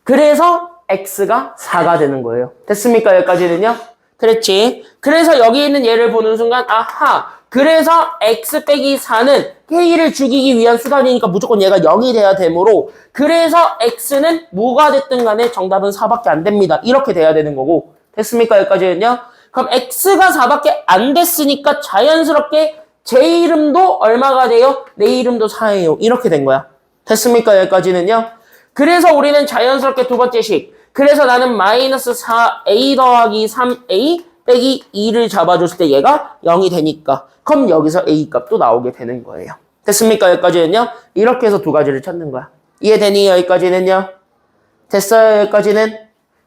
Speaker 1: 그래서 x가 4가 되는 거예요. 됐습니까? 여기까지는요? 그랬지? 그래서 여기 있는 얘를 보는 순간 아하! 그래서 x 빼기 4는 k를 죽이기 위한 수단이니까 무조건 얘가 0이 돼야 되므로 그래서 x는 뭐가 됐든 간에 정답은 4밖에 안 됩니다. 이렇게 돼야 되는 거고 됐습니까? 여기까지는요? 그럼 x가 4밖에 안 됐으니까 자연스럽게 제 이름도 얼마가 돼요? 내 이름도 4예요. 이렇게 된 거야. 됐습니까? 여기까지는요? 그래서 우리는 자연스럽게 두 번째 식. 그래서 나는 마이너스 4a 더하기 3a 빼기 2를 잡아줬을 때 얘가 0이 되니까 그럼 여기서 a 값도 나오게 되는 거예요. 됐습니까? 여기까지는요? 이렇게 해서 두 가지를 찾는 거야. 이해되니? 여기까지는요? 됐어요? 여기까지는?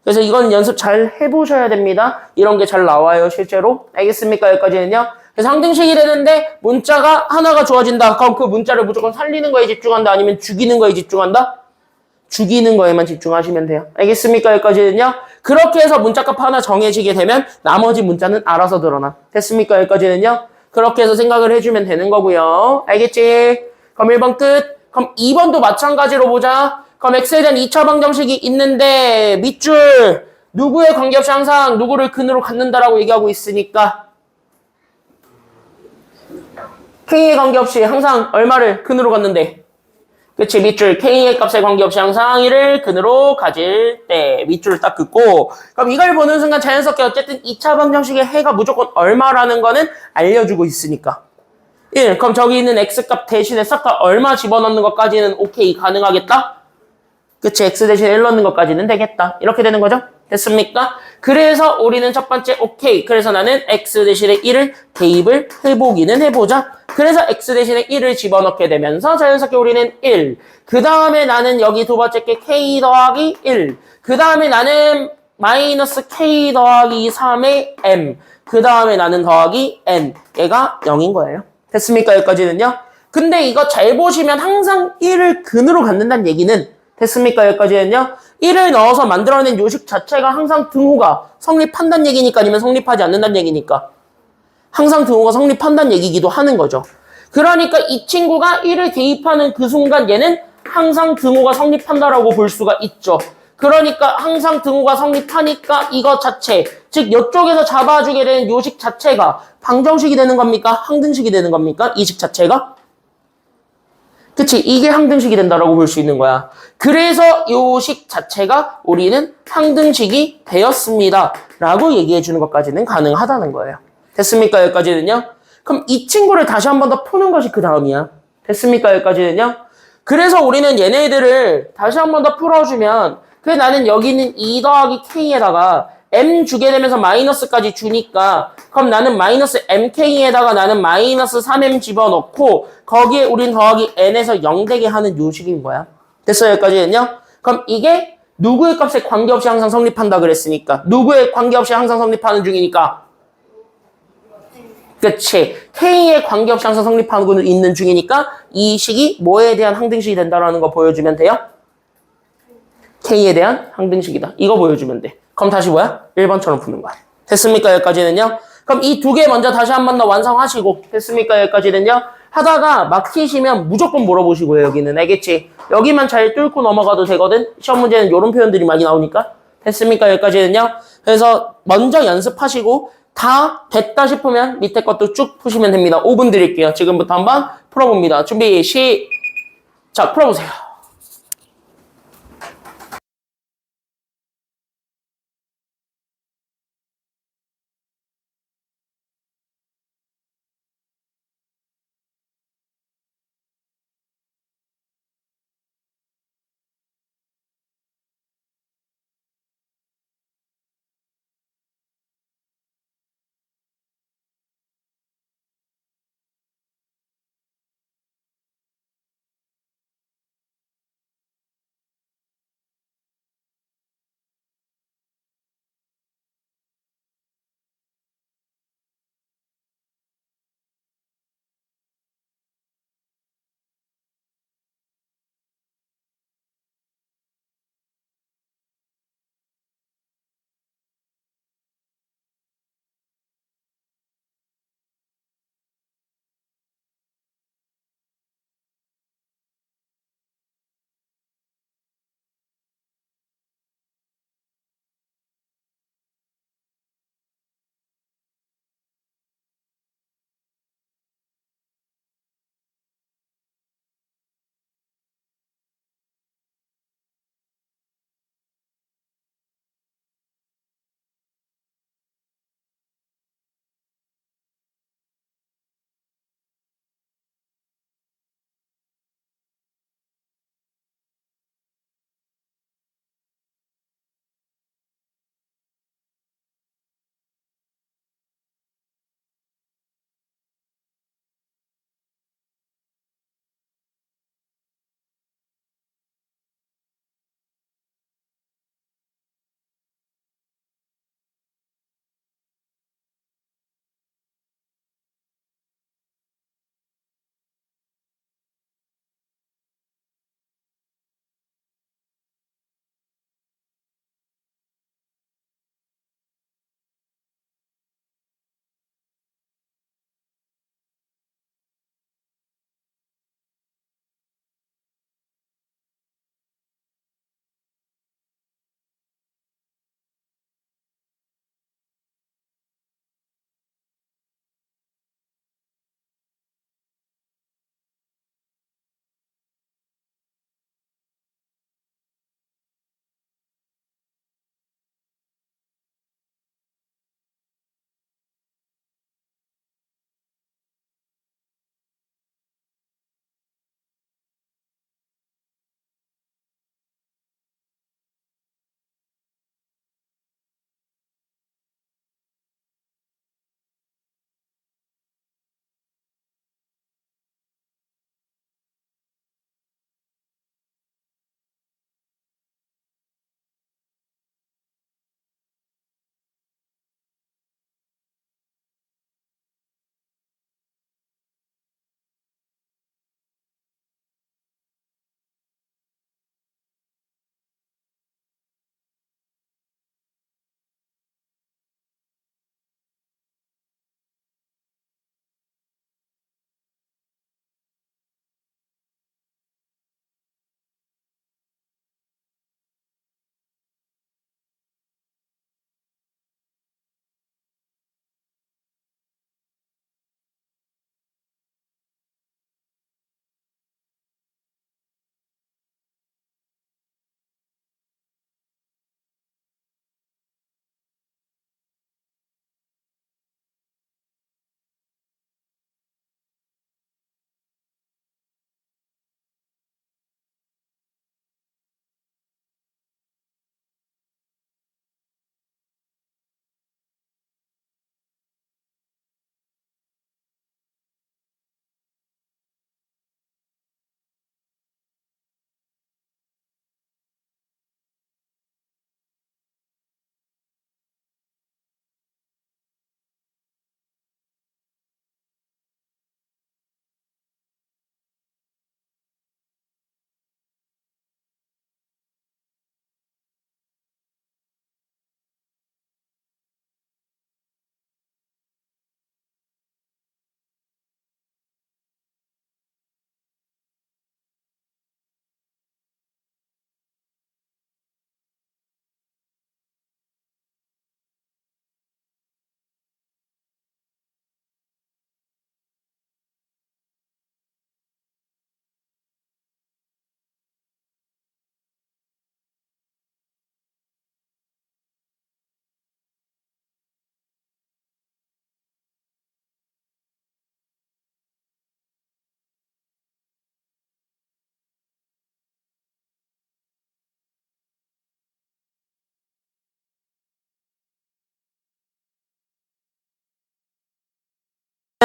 Speaker 1: 그래서 이건 연습 잘 해보셔야 됩니다. 이런 게 잘 나와요, 실제로. 알겠습니까? 여기까지는요? 그래서 항등식이 되는데 문자가 하나가 주어진다. 그럼 그 문자를 무조건 살리는 거에 집중한다? 아니면 죽이는 거에 집중한다? 죽이는 거에만 집중하시면 돼요. 알겠습니까? 여기까지는요? 그렇게 해서 문자값 하나 정해지게 되면 나머지 문자는 알아서 드러나. 됐습니까? 여기까지는요? 그렇게 해서 생각을 해주면 되는 거고요. 알겠지? 그럼 1번 끝. 그럼 2번도 마찬가지로 보자. 그럼 x에 대한 2차 방정식이 있는데 밑줄 누구에 관계없이 항상 누구를 근으로 갖는다라고 얘기하고 있으니까 K에 관계없이 항상 얼마를 근으로 갖는데? 그치, 밑줄 K의 값에 관계없이 항상 1을 근으로 가질 때 밑줄을 딱 긋고 그럼 이걸 보는 순간 자연스럽게 어쨌든 2차 방정식의 해가 무조건 얼마라는 거는 알려주고 있으니까 1. 그럼 저기 있는 X값 대신에 싹 다 얼마 집어넣는 것까지는 오케이 가능하겠다? 그치, X 대신에 1 넣는 것까지는 되겠다. 이렇게 되는 거죠? 됐습니까? 그래서 우리는 첫 번째 오케이. 그래서 나는 X 대신에 1을 대입을 해보기는 해보자. 그래서 X 대신에 1을 집어넣게 되면서 자연스럽게 우리는 1. 그 다음에 나는 여기 두 번째 게 K 더하기 1. 그 다음에 나는 마이너스 K 더하기 3의 M. 그 다음에 나는 더하기 N. 얘가 0인 거예요. 됐습니까? 여기까지는요? 근데 이거 잘 보시면 항상 1을 근으로 갖는다는 얘기는 됐습니까? 여기까지는요? 1을 넣어서 만들어낸 요식 자체가 항상 등호가 성립한다는 얘기니까 아니면 성립하지 않는다는 얘기니까 항상 등호가 성립한다는 얘기기도 하는 거죠. 그러니까 이 친구가 1을 대입하는 그 순간 얘는 항상 등호가 성립한다라고 볼 수가 있죠. 그러니까 항상 등호가 성립하니까 이거 자체, 즉 이쪽에서 잡아주게 되는 요식 자체가 방정식이 되는 겁니까? 항등식이 되는 겁니까? 이 식 자체가? 그치, 이게 항등식이 된다라고 볼 수 있는 거야. 그래서 요식 자체가 우리는 항등식이 되었습니다 라고 얘기해 주는 것까지는 가능하다는 거예요. 됐습니까? 여기까지는요? 그럼 이 친구를 다시 한 번 더 푸는 것이 그 다음이야. 됐습니까? 여기까지는요? 그래서 우리는 얘네들을 다시 한 번 더 풀어주면 그래 나는 여기 있는 2 더하기 K에다가 M 주게 되면서 마이너스까지 주니까 그럼 나는 마이너스 MK에다가 나는 마이너스 3M 집어넣고 거기에 우린 더하기 N에서 0 되게 하는 요식인 거야. 됐어요? 여기까지는요? 그럼 이게 누구의 값에 관계없이 항상 성립한다 그랬으니까 누구의 관계없이 항상 성립하는 중이니까 그치. K에 관계없이 항상 성립하고 있는 중이니까 이 식이 뭐에 대한 항등식이 된다라는 거 보여주면 돼요? K에 대한 항등식이다. 이거 보여주면 돼. 그럼 다시 뭐야? 1번처럼 푸는 거야. 됐습니까? 여기까지는요? 그럼 이 두 개 먼저 다시 한 번 더 완성하시고 됐습니까? 여기까지는요? 하다가 막히시면 무조건 물어보시고요. 여기는 알겠지? 여기만 잘 뚫고 넘어가도 되거든? 시험 문제는 이런 표현들이 많이 나오니까 됐습니까? 여기까지는요? 그래서 먼저 연습하시고 다 됐다 싶으면 밑에 것도 쭉 푸시면 됩니다. 5분 드릴게요. 지금부터 한번 풀어봅니다. 준비 시작. 풀어보세요.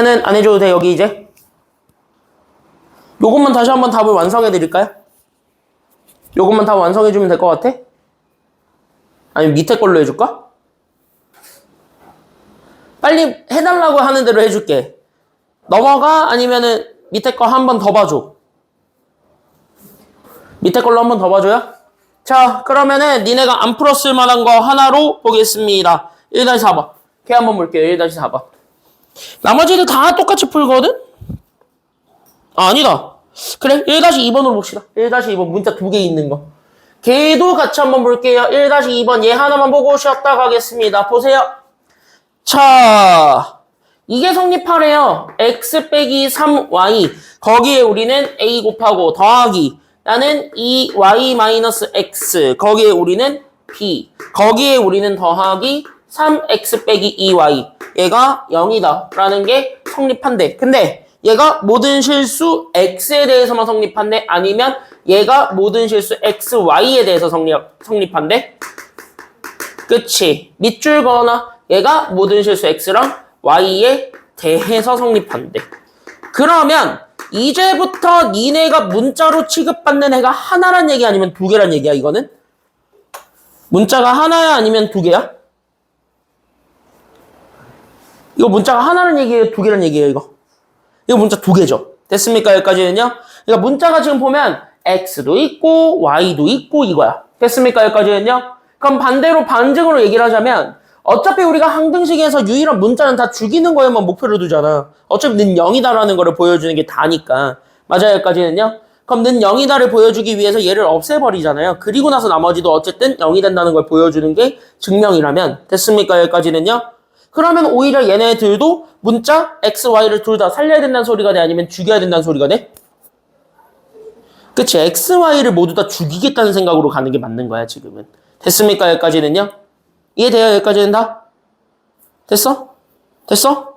Speaker 1: 는 안 해줘도 돼, 여기 이제. 요것만 다시 한번 답을 완성해 드릴까요? 요것만 답 완성해 주면 될 것 같아? 아니면 밑에 걸로 해줄까? 빨리 해달라고 하는 대로 해줄게. 넘어가? 아니면은 밑에 거 한 번 더 봐줘. 밑에 걸로 한 번 더 봐줘요? 자, 그러면은 니네가 안 풀었을 만한 거 하나로 보겠습니다. 1-4번. 걔 한번 볼게요. 1-4번. 나머지들 다 똑같이 풀거든? 아, 아니다. 그래, 1-2번으로 봅시다. 1-2번 문자 2개 있는 거. 걔도 같이 한번 볼게요. 1-2번 얘 하나만 보고 쉬었다 가겠습니다. 보세요. 자, 이게 성립하래요. x 빼기 3y. 거기에 우리는 a 곱하고 더하기. 나는 2y 마이너스 x. 거기에 우리는 b. 거기에 우리는 더하기 3x 빼기 2y. 얘가 0이다. 라는 게 성립한대. 근데 얘가 모든 실수 x에 대해서만 성립한대? 아니면 얘가 모든 실수 x, y에 대해서 성립한대? 그치. 밑줄 그어놔. 얘가 모든 실수 x랑 y에 대해서 성립한대. 그러면 이제부터 니네가 문자로 취급받는 애가 하나란 얘기 아니면 2개란 얘기야, 이거는? 문자가 하나야 아니면 2개야? 이거 문자가 하나란 얘기예요, 2개란 얘기예요, 이거? 이거 문자 2개죠. 됐습니까, 여기까지는요? 그러니까 문자가 지금 보면 x도 있고 y도 있고 이거야. 됐습니까, 여기까지는요? 그럼 반대로 반증으로 얘기를 하자면 어차피 우리가 항등식에서 유일한 문자는 다 죽이는 거에만 목표를 두잖아. 어차피 는 0이다라는 거를 보여주는 게 다니까. 맞아요, 여기까지는요? 그럼 는 0이다를 보여주기 위해서 얘를 없애버리잖아요. 그리고 나서 나머지도 어쨌든 0이 된다는 걸 보여주는 게 증명이라면. 됐습니까, 여기까지는요? 그러면 오히려 얘네들도 문자 x, y를 둘 다 살려야 된다는 소리가 돼? 아니면 죽여야 된다는 소리가 돼? 그치, x, y를 모두 다 죽이겠다는 생각으로 가는 게 맞는 거야, 지금은. 됐습니까, 여기까지는요? 이해돼요, 여기까지는 다? 됐어? 됐어?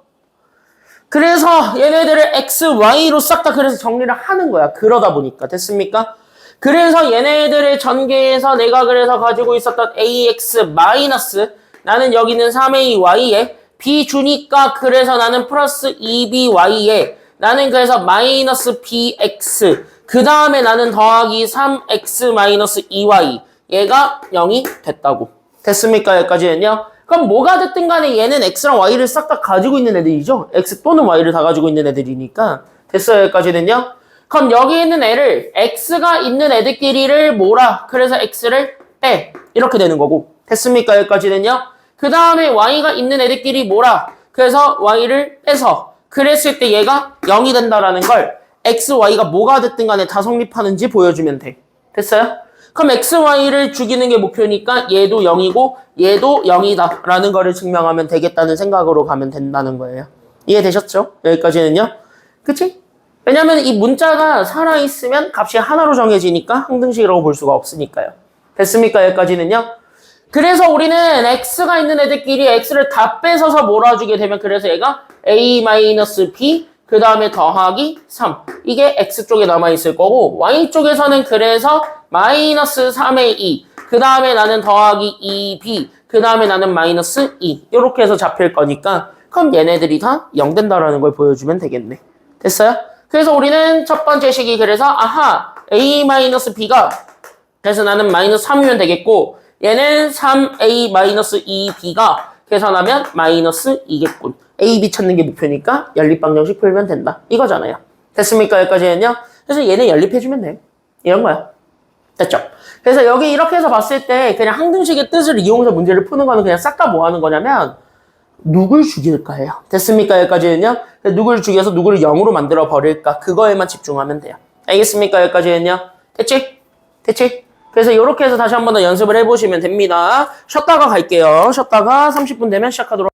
Speaker 1: 그래서 얘네들을 x, y로 싹 다 그래서 정리를 하는 거야. 그러다 보니까. 됐습니까? 그래서 얘네들의 전개에서 내가 그래서 가지고 있었던 ax 마이너스 나는 여기는 3ay에 b 주니까 그래서 나는 플러스 2by에 나는 그래서 마이너스 bx 그 다음에 나는 더하기 3x 마이너스 2y 얘가 0이 됐다고. 됐습니까? 여기까지는요? 그럼 뭐가 됐든 간에 얘는 x랑 y를 싹 다 가지고 있는 애들이죠? x 또는 y를 다 가지고 있는 애들이니까. 됐어요? 여기까지는요? 그럼 여기 있는 애를 x가 있는 애들끼리를 몰아. 그래서 x를 빼. 이렇게 되는 거고. 됐습니까? 여기까지는요? 그 다음에 y가 있는 애들끼리 몰아. 그래서 y를 빼서. 그랬을 때 얘가 0이 된다라는 걸 x, y가 뭐가 됐든 간에 다 성립하는지 보여주면 돼. 됐어요? 그럼 x, y를 죽이는 게 목표니까 얘도 0이고 얘도 0이다 라는 거를 증명하면 되겠다는 생각으로 가면 된다는 거예요. 이해되셨죠? 여기까지는요? 그치? 왜냐면 이 문자가 살아있으면 값이 하나로 정해지니까 항등식이라고 볼 수가 없으니까요. 됐습니까? 여기까지는요? 그래서 우리는 x가 있는 애들끼리 x를 다 뺏어서 몰아주게 되면 그래서 얘가 a-b 그 다음에 더하기 3 이게 x쪽에 남아있을 거고 y쪽에서는 그래서 마이너스 3의 2 그 다음에 나는 더하기 2b 그 다음에 나는 마이너스 2 이렇게 해서 잡힐 거니까 그럼 얘네들이 다 0 된다라는 걸 보여주면 되겠네. 됐어요? 그래서 우리는 첫 번째 식이 그래서 아하 a-b가 그래서 나는 마이너스 3이면 되겠고 얘는 3a-2b가 계산하면 마이너스 2겠군. a, b 찾는 게 목표니까 연립방정식 풀면 된다. 이거잖아요. 됐습니까? 여기까지는요? 그래서 얘네 연립해주면 돼. 이런 거야. 됐죠? 그래서 여기 이렇게 해서 봤을 때 그냥 항등식의 뜻을 이용해서 문제를 푸는 거는 그냥 싹 다 뭐 하는 거냐면 누굴 죽일까예요. 됐습니까? 여기까지는요? 누굴 죽여서 누구를 0으로 만들어 버릴까? 그거에만 집중하면 돼요. 알겠습니까? 여기까지는요? 됐지? 됐지? 그래서 이렇게 해서 다시 한 번 더 연습을 해보시면 됩니다. 쉬었다가 갈게요. 쉬었다가 30분 되면 시작하도록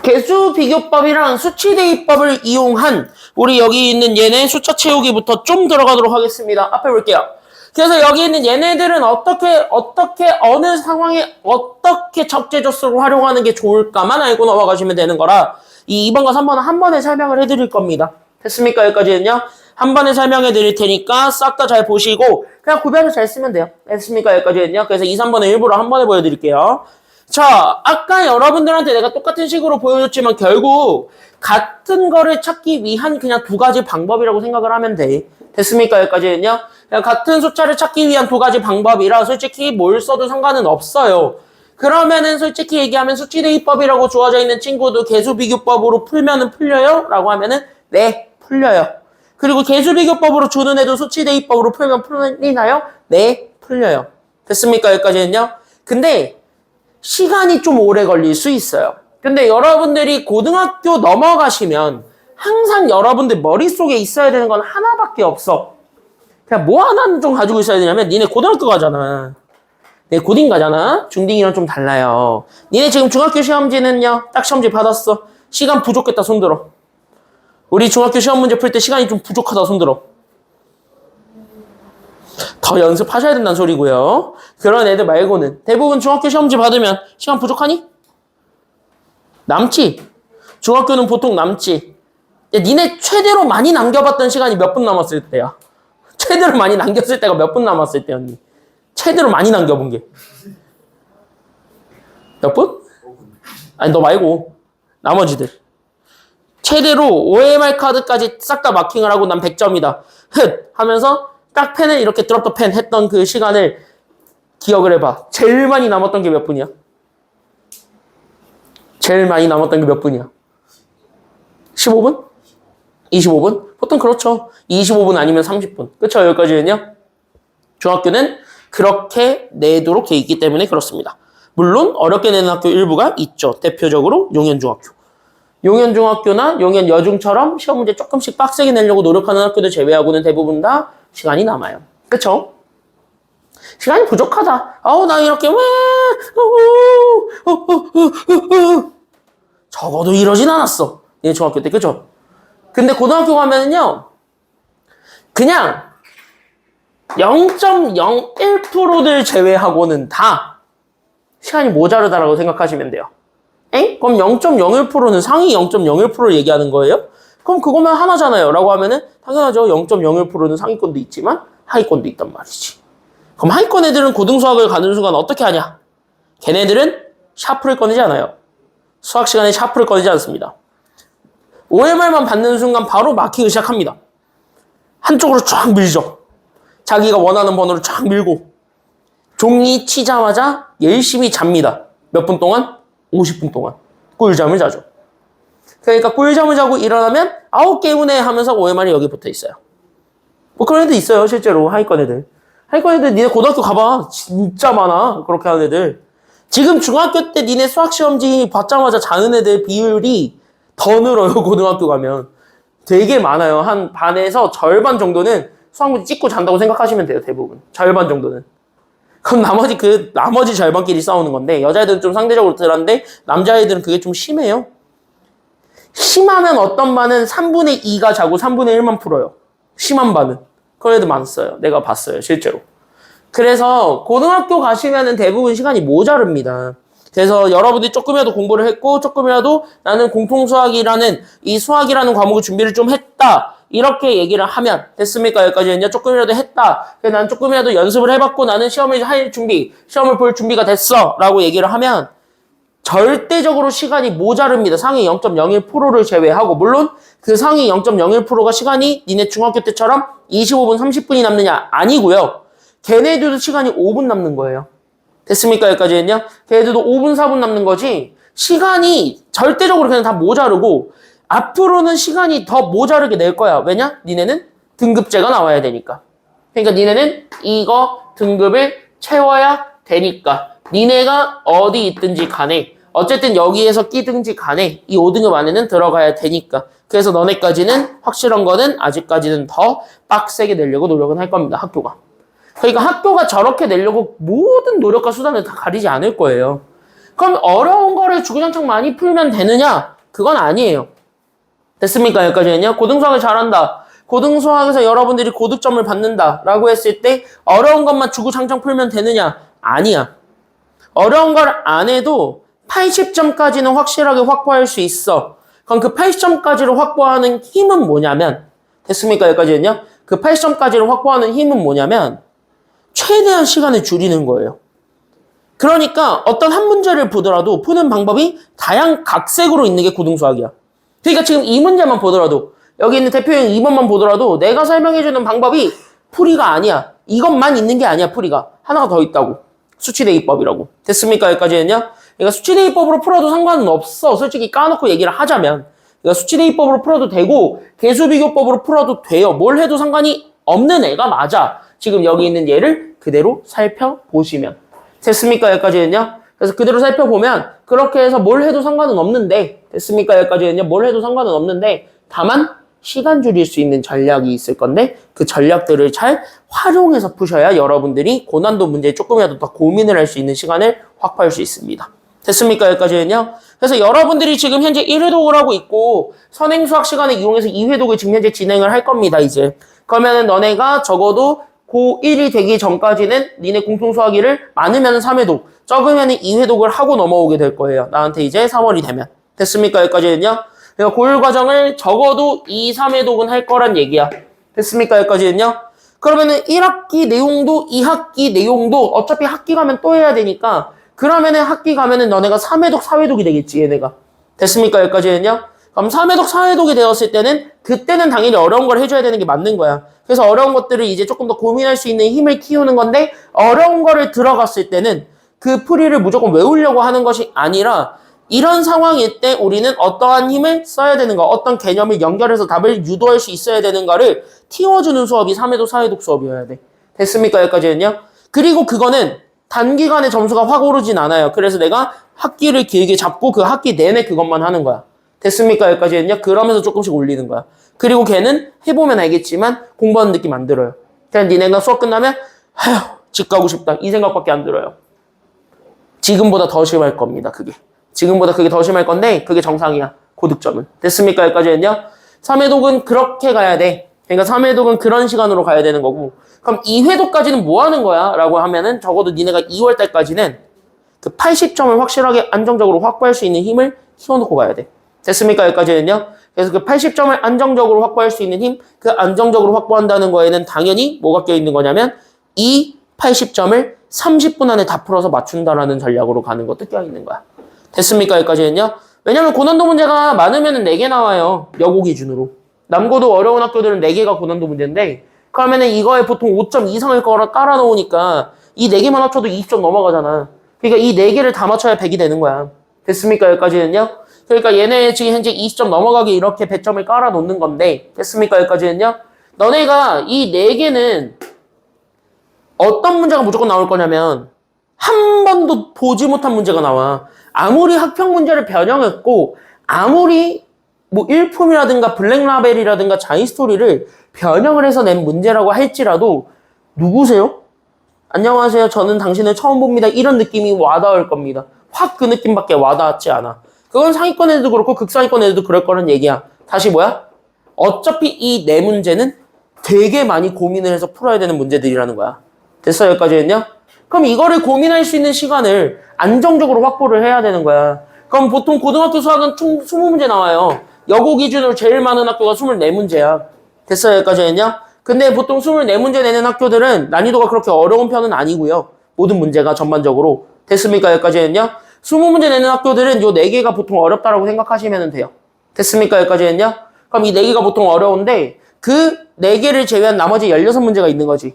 Speaker 1: 개수 비교법이랑 수치 대입법을 이용한 우리 여기 있는 얘네 숫자 채우기부터 좀 들어가도록 하겠습니다. 앞에 볼게요. 그래서 여기 있는 얘네들은 어떻게 어느 상황에 어떻게 적재적소를 활용하는 게 좋을까만 알고 넘어가시면 되는 거라 이 2번과 3번은 한 번에 설명을 해드릴 겁니다. 됐습니까? 여기까지는요. 한 번에 설명해 드릴 테니까 싹 다 잘 보시고 그냥 구별을 잘 쓰면 돼요. 됐습니까? 여기까지는요. 그래서 2, 3번의 일부러 한 번에 보여드릴게요. 자, 아까 여러분들한테 내가 똑같은 식으로 보여줬지만 결국 같은 거를 찾기 위한 그냥 두 가지 방법이라고 생각을 하면 돼. 됐습니까? 여기까지는요. 그냥 같은 숫자를 찾기 위한 두 가지 방법이라 솔직히 뭘 써도 상관은 없어요. 그러면은 솔직히 얘기하면 수치대입법이라고 주어져 있는 친구도 개수비교법으로 풀면은 풀려요? 라고 하면은 네, 풀려요. 그리고 개수비교법으로 주는 애도 수치대입법으로 풀면 풀리나요? 네, 풀려요. 됐습니까? 여기까지는요. 근데 시간이 좀 오래 걸릴 수 있어요. 근데 여러분들이 고등학교 넘어가시면 항상 여러분들 머릿속에 있어야 되는 건 하나밖에 없어. 그냥 뭐 하나는 좀 가지고 있어야 되냐면 니네 고등학교 가잖아. 네, 고딩 가잖아. 중딩이랑 좀 달라요. 니네 지금 중학교 시험지는요. 딱 시험지 받았어. 시간 부족했다 손들어. 우리 중학교 시험 문제 풀 때 시간이 좀 부족하다 손들어. 더 연습하셔야 된다는 소리고요. 그런 애들 말고는 대부분 중학교 시험지 받으면 시간 부족하니? 남지. 중학교는 보통 남지. 니네 최대로 많이 남겨봤던 시간이 몇 분 남았을 때야? 최대로 많이 남겼을 때가 몇 분 남았을 때였니? 최대로 많이 남겨본 게. 몇 분? 아니 너 말고 나머지들. 최대로 OMR 카드까지 싹 다 마킹을 하고 난 100점이다. 흣! 하면서 딱 펜을 이렇게 드롭 더 펜 했던 그 시간을 기억을 해봐. 제일 많이 남았던 게 몇 분이야? 제일 많이 남았던 게 몇 분이야? 15분? 25분? 보통 그렇죠. 25분 아니면 30분. 그쵸? 여기까지는요. 중학교는 그렇게 내도록 돼 있기 때문에 그렇습니다. 물론 어렵게 내는 학교 일부가 있죠. 대표적으로 용현중학교. 용현중학교나 용현여중처럼 시험 문제 조금씩 빡세게 내려고 노력하는 학교들 제외하고는 대부분 다 시간이 남아요. 그쵸? 시간이 부족하다. 나 이렇게 적어도 이러진 않았어. 얘 중학교 때. 그쵸? 근데 고등학교 가면은요. 그냥 0.01%를 제외하고는 다 시간이 모자르다라고 생각하시면 돼요. 그럼 0.01%는 상위 0.01%를 얘기하는 거예요? 그럼 그거만 하나잖아요. 라고 하면은 당연하죠. 0.01%는 상위권도 있지만 하위권도 있단 말이지. 그럼 하위권 애들은 고등수학을 가는 순간 어떻게 하냐? 걔네들은 샤프를 꺼내지 않아요. 수학 시간에 샤프를 꺼내지 않습니다. OMR만 받는 순간 바로 마킹을 시작합니다. 한쪽으로 쫙 밀죠. 자기가 원하는 번호를 쫙 밀고 종이 치자마자 열심히 잡니다. 몇 분 동안? 50분 동안 꿀잠을 자죠. 그러니까 꿀잠을 자고 일어나면 9개 운에 하면서 OMR이 여기 붙어 있어요. 뭐 그런 애들 있어요. 실제로 하위권 애들. 하위권 애들 니네 고등학교 가봐. 진짜 많아. 그렇게 하는 애들. 지금 중학교 때 니네 수학시험지 받자마자 자는 애들 비율이 더 늘어요. 고등학교 가면. 되게 많아요. 한 반에서 절반 정도는 수학문제 찍고 잔다고 생각하시면 돼요. 대부분. 절반 정도는. 그럼 나머지 절반끼리 싸우는 건데, 여자애들은 좀 상대적으로 덜한데, 남자애들은 그게 좀 심해요. 심하면 어떤 반은 3분의 2가 자고 3분의 1만 풀어요. 심한 반은. 그런 애들 많았어요. 내가 봤어요. 실제로. 그래서 고등학교 가시면은 대부분 시간이 모자릅니다. 그래서 여러분들이 조금이라도 공부를 했고, 조금이라도 나는 공통수학이라는, 이 수학이라는 과목을 준비를 좀 했다. 이렇게 얘기를 하면 됐습니까? 여기까지는요. 조금이라도 했다. 그래서 난 조금이라도 연습을 해봤고 나는 시험을 할 준비, 시험을 볼 준비가 됐어. 라고 얘기를 하면 절대적으로 시간이 모자릅니다. 상위 0.01%를 제외하고 물론 그 상위 0.01%가 시간이 니네 중학교 때처럼 25분, 30분이 남느냐? 아니고요. 걔네들도 시간이 5분 남는 거예요. 됐습니까? 여기까지는요. 걔네들도 5분, 4분 남는 거지 시간이 절대적으로 그냥 다 모자르고 앞으로는 시간이 더 모자르게 낼 거야. 왜냐? 니네는 등급제가 나와야 되니까. 그러니까 니네는 이거 등급을 채워야 되니까. 니네가 어디 있든지 간에 어쨌든 여기에서 끼든지 간에 이 5등급 안에는 들어가야 되니까. 그래서 너네까지는 확실한 거는 아직까지는 더 빡세게 내려고 노력은 할 겁니다. 학교가. 그러니까 학교가 저렇게 내려고 모든 노력과 수단을 다 가리지 않을 거예요. 그럼 어려운 거를 주구장창 많이 풀면 되느냐? 그건 아니에요. 됐습니까? 여기까지는요. 고등수학을 잘한다. 고등수학에서 여러분들이 고득점을 받는다. 라고 했을 때 어려운 것만 주구장창 풀면 되느냐? 아니야. 어려운 걸 안 해도 80점까지는 확실하게 확보할 수 있어. 그럼 그 80점까지를 확보하는 힘은 뭐냐면 됐습니까? 여기까지는요. 그 80점까지를 확보하는 힘은 뭐냐면 최대한 시간을 줄이는 거예요. 그러니까 어떤 한 문제를 보더라도 푸는 방법이 다양각색으로 있는 게 고등수학이야. 그러니까 지금 이 문제만 보더라도 여기 있는 대표형 2번만 보더라도 내가 설명해주는 방법이 풀이가 아니야. 이것만 있는 게 아니야. 풀이가 하나가 더 있다고. 수치대입법이라고. 됐습니까? 여기까지는요. 그러니까 수치대입법으로 풀어도 상관은 없어. 솔직히 까놓고 얘기를 하자면. 그러니까 수치대입법으로 풀어도 되고 개수비교법으로 풀어도 돼요. 뭘 해도 상관이 없는 애가 맞아. 지금 여기 있는 얘를 그대로 살펴보시면. 됐습니까? 여기까지는요. 그래서 그대로 살펴보면 그렇게 해서 뭘 해도 상관은 없는데 됐습니까? 여기까지는요. 뭘 해도 상관은 없는데 다만 시간 줄일 수 있는 전략이 있을 건데 그 전략들을 잘 활용해서 푸셔야 여러분들이 고난도 문제에 조금이라도 더 고민을 할 수 있는 시간을 확보할 수 있습니다. 됐습니까? 여기까지는요. 그래서 여러분들이 지금 현재 1회독을 하고 있고 선행수학 시간을 이용해서 2회독을 지금 현재 진행을 할 겁니다. 이제 그러면은 너네가 적어도 고1이 되기 전까지는 니네 공통수학이를 많으면 3회독 적으면 2회독을 하고 넘어오게 될 거예요. 나한테 이제 3월이 되면. 됐습니까? 여기까지는요. 그러니까 고1 과정을 적어도 2, 3회독은 할 거란 얘기야. 됐습니까? 여기까지는요. 그러면은 1학기 내용도 2학기 내용도 어차피 학기 가면 또 해야 되니까 그러면은 학기 가면은 너네가 3회독, 4회독이 되겠지 얘네가. 됐습니까? 여기까지는요. 그럼 3회독, 4회독이 되었을 때는 그때는 당연히 어려운 걸 해줘야 되는 게 맞는 거야. 그래서 어려운 것들을 이제 조금 더 고민할 수 있는 힘을 키우는 건데 어려운 거를 들어갔을 때는 그 풀이를 무조건 외우려고 하는 것이 아니라 이런 상황일 때 우리는 어떠한 힘을 써야 되는가, 어떤 개념을 연결해서 답을 유도할 수 있어야 되는가를 틔워주는 수업이 3회독, 4회독 수업이어야 돼. 됐습니까? 여기까지는요. 그리고 그거는 단기간에 점수가 확 오르진 않아요. 그래서 내가 학기를 길게 잡고 그 학기 내내 그것만 하는 거야. 됐습니까? 여기까지는요. 그러면서 조금씩 올리는 거야. 그리고 걔는 해보면 알겠지만 공부하는 느낌 안 들어요. 그냥 니네가 수업 끝나면 아휴 집 가고 싶다 이 생각밖에 안 들어요. 지금보다 더 심할 겁니다. 그게. 지금보다 그게 더 심할 건데 그게 정상이야. 고득점은. 됐습니까? 여기까지는요. 3회독은 그렇게 가야 돼. 그러니까 3회독은 그런 시간으로 가야 되는 거고 그럼 2회독까지는 뭐 하는 거야? 라고 하면은 적어도 니네가 2월 달까지는 그 80점을 확실하게 안정적으로 확보할 수 있는 힘을 키워놓고 가야 돼. 됐습니까? 여기까지는요. 그래서 그 80점을 안정적으로 확보할 수 있는 힘, 그 안정적으로 확보한다는 거에는 당연히 뭐가 껴있는 거냐면 이 80점을 30분 안에 다 풀어서 맞춘다라는 전략으로 가는 것도 껴있는 거야. 됐습니까? 여기까지는요. 왜냐면 고난도 문제가 많으면 4개 나와요. 여고 기준으로. 남고도 어려운 학교들은 4개가 고난도 문제인데 그러면은 이거에 보통 5점 이상을 깔아 놓으니까 이 4개만 합쳐도 20점 넘어가잖아. 그러니까 이 4개를 다 맞춰야 100이 되는 거야. 됐습니까? 여기까지는요. 그러니까 얘네 지금 현재 20점 넘어가게 이렇게 100점을 깔아 놓는 건데 됐습니까? 여기까지는요. 너네가 이 4개는 어떤 문제가 무조건 나올 거냐면 한 번도 보지 못한 문제가 나와. 아무리 학평 문제를 변형했고 아무리 뭐 일품이라든가 블랙라벨이라든가 자이스토리를 변형을 해서 낸 문제라고 할지라도 누구세요? 안녕하세요. 저는 당신을 처음 봅니다. 이런 느낌이 와닿을 겁니다. 확 그 느낌밖에 와닿지 않아. 그건 상위권 애들도 그렇고 극상위권 애들도 그럴 거란 얘기야. 다시 뭐야? 어차피 이 4문제는 되게 많이 고민을 해서 풀어야 되는 문제들이라는 거야. 됐어요? 여기까지는요? 그럼 이거를 고민할 수 있는 시간을 안정적으로 확보를 해야 되는 거야. 그럼 보통 고등학교 수학은 총 20문제 나와요. 여고 기준으로 제일 많은 학교가 24문제야. 됐어요? 여기까지는요? 근데 보통 24문제 내는 학교들은 난이도가 그렇게 어려운 편은 아니고요. 모든 문제가 전반적으로. 됐습니까? 여기까지는요? 20문제 내는 학교들은 요 4개가 보통 어렵다라고 생각하시면 돼요. 됐습니까? 여기까지는요? 그럼 이 4개가 보통 어려운데 그 4개를 제외한 나머지 16문제가 있는 거지.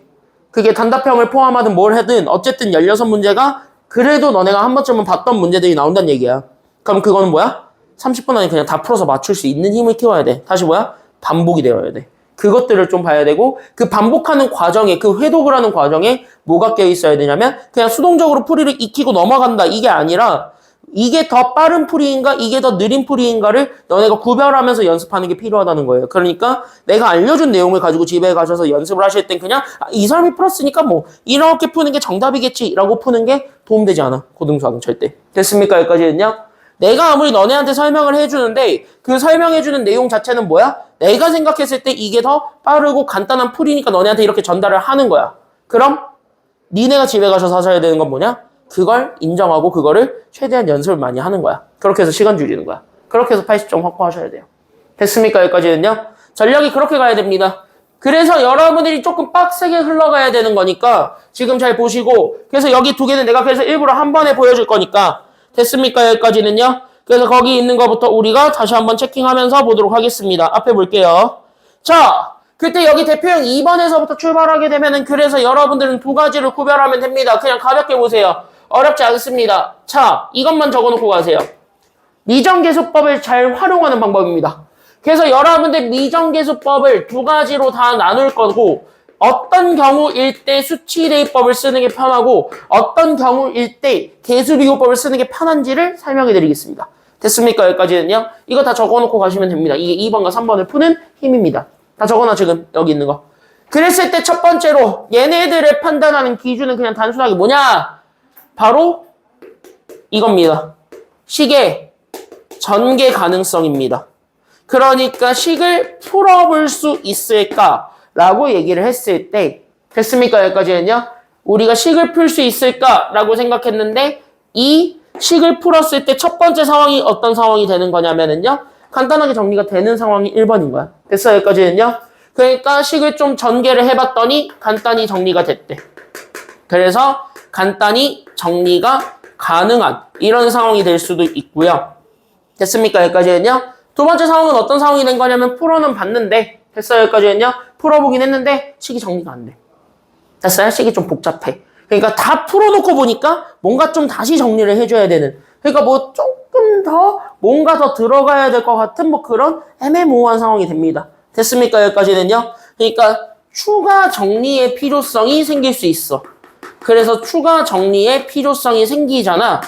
Speaker 1: 그게 단답형을 포함하든 뭘 하든 어쨌든 16문제가 그래도 너네가 한 번쯤은 봤던 문제들이 나온다는 얘기야. 그럼 그거는 뭐야? 30분 안에 그냥 다 풀어서 맞출 수 있는 힘을 키워야 돼. 다시 뭐야? 반복이 되어야 돼. 그것들을 좀 봐야 되고 그 반복하는 과정에 그 회독을 하는 과정에 뭐가 껴 있어야 되냐면 그냥 수동적으로 풀이를 익히고 넘어간다 이게 아니라 이게 더 빠른 풀이인가 이게 더 느린 풀이인가를 너네가 구별하면서 연습하는 게 필요하다는 거예요. 그러니까 내가 알려준 내용을 가지고 집에 가셔서 연습을 하실 땐 그냥 이 사람이 풀었으니까 뭐 이렇게 푸는 게 정답이겠지 라고 푸는 게 도움되지 않아. 고등수학은 절대. 됐습니까? 여기까지는요. 내가 아무리 너네한테 설명을 해주는데 그 설명해주는 내용 자체는 뭐야? 내가 생각했을 때 이게 더 빠르고 간단한 풀이니까 너네한테 이렇게 전달을 하는 거야. 그럼 니네가 집에 가셔서 하셔야 되는 건 뭐냐? 그걸 인정하고 그거를 최대한 연습을 많이 하는 거야. 그렇게 해서 시간 줄이는 거야. 그렇게 해서 80점 확보하셔야 돼요. 됐습니까? 여기까지는요. 전략이 그렇게 가야 됩니다. 그래서 여러분들이 조금 빡세게 흘러가야 되는 거니까 지금 잘 보시고 그래서 여기 두 개는 내가 그래서 일부러 한 번에 보여줄 거니까 됐습니까? 여기까지는요. 그래서 거기 있는 것부터 우리가 다시 한번 체킹하면서 보도록 하겠습니다. 앞에 볼게요. 자, 그때 여기 대표형 2번에서부터 출발하게 되면은 그래서 여러분들은 두 가지를 구별하면 됩니다. 그냥 가볍게 보세요. 어렵지 않습니다. 자, 이것만 적어놓고 가세요. 미정계수법을 잘 활용하는 방법입니다. 그래서 여러분들 미정계수법을 두 가지로 다 나눌 거고 어떤 경우일 때 수치대입법을 쓰는 게 편하고 어떤 경우일 때 계수비교법을 쓰는 게 편한지를 설명해 드리겠습니다. 됐습니까? 여기까지는요. 이거 다 적어놓고 가시면 됩니다. 이게 2번과 3번을 푸는 힘입니다. 다 적어놔 지금 여기 있는 거. 그랬을 때 첫 번째로 얘네들을 판단하는 기준은 그냥 단순하게 뭐냐? 바로 이겁니다. 식의 전개 가능성입니다. 그러니까 식을 풀어볼 수 있을까라고 얘기를 했을 때 됐습니까? 여기까지는요. 우리가 식을 풀 수 있을까라고 생각했는데 이 식을 풀었을 때 첫 번째 상황이 어떤 상황이 되는 거냐면은요. 간단하게 정리가 되는 상황이 1번인 거야. 됐어요? 여기까지는요. 그러니까 식을 좀 전개를 해봤더니 간단히 정리가 됐대. 그래서 간단히 정리가 가능한 이런 상황이 될 수도 있고요. 됐습니까? 여기까지는요. 두 번째 상황은 어떤 상황이 된 거냐면 풀어는 봤는데 됐어요? 여기까지는요. 풀어보긴 했는데 식이 정리가 안 돼. 됐어요? 식이 좀 복잡해. 그러니까 다 풀어놓고 보니까 뭔가 좀 다시 정리를 해줘야 되는 그러니까 뭐 조금 더 뭔가 더 들어가야 될 것 같은 뭐 그런 애매모호한 상황이 됩니다. 됐습니까? 여기까지는요. 그러니까 추가 정리의 필요성이 생길 수 있어. 그래서 추가 정리의 필요성이 생기잖아.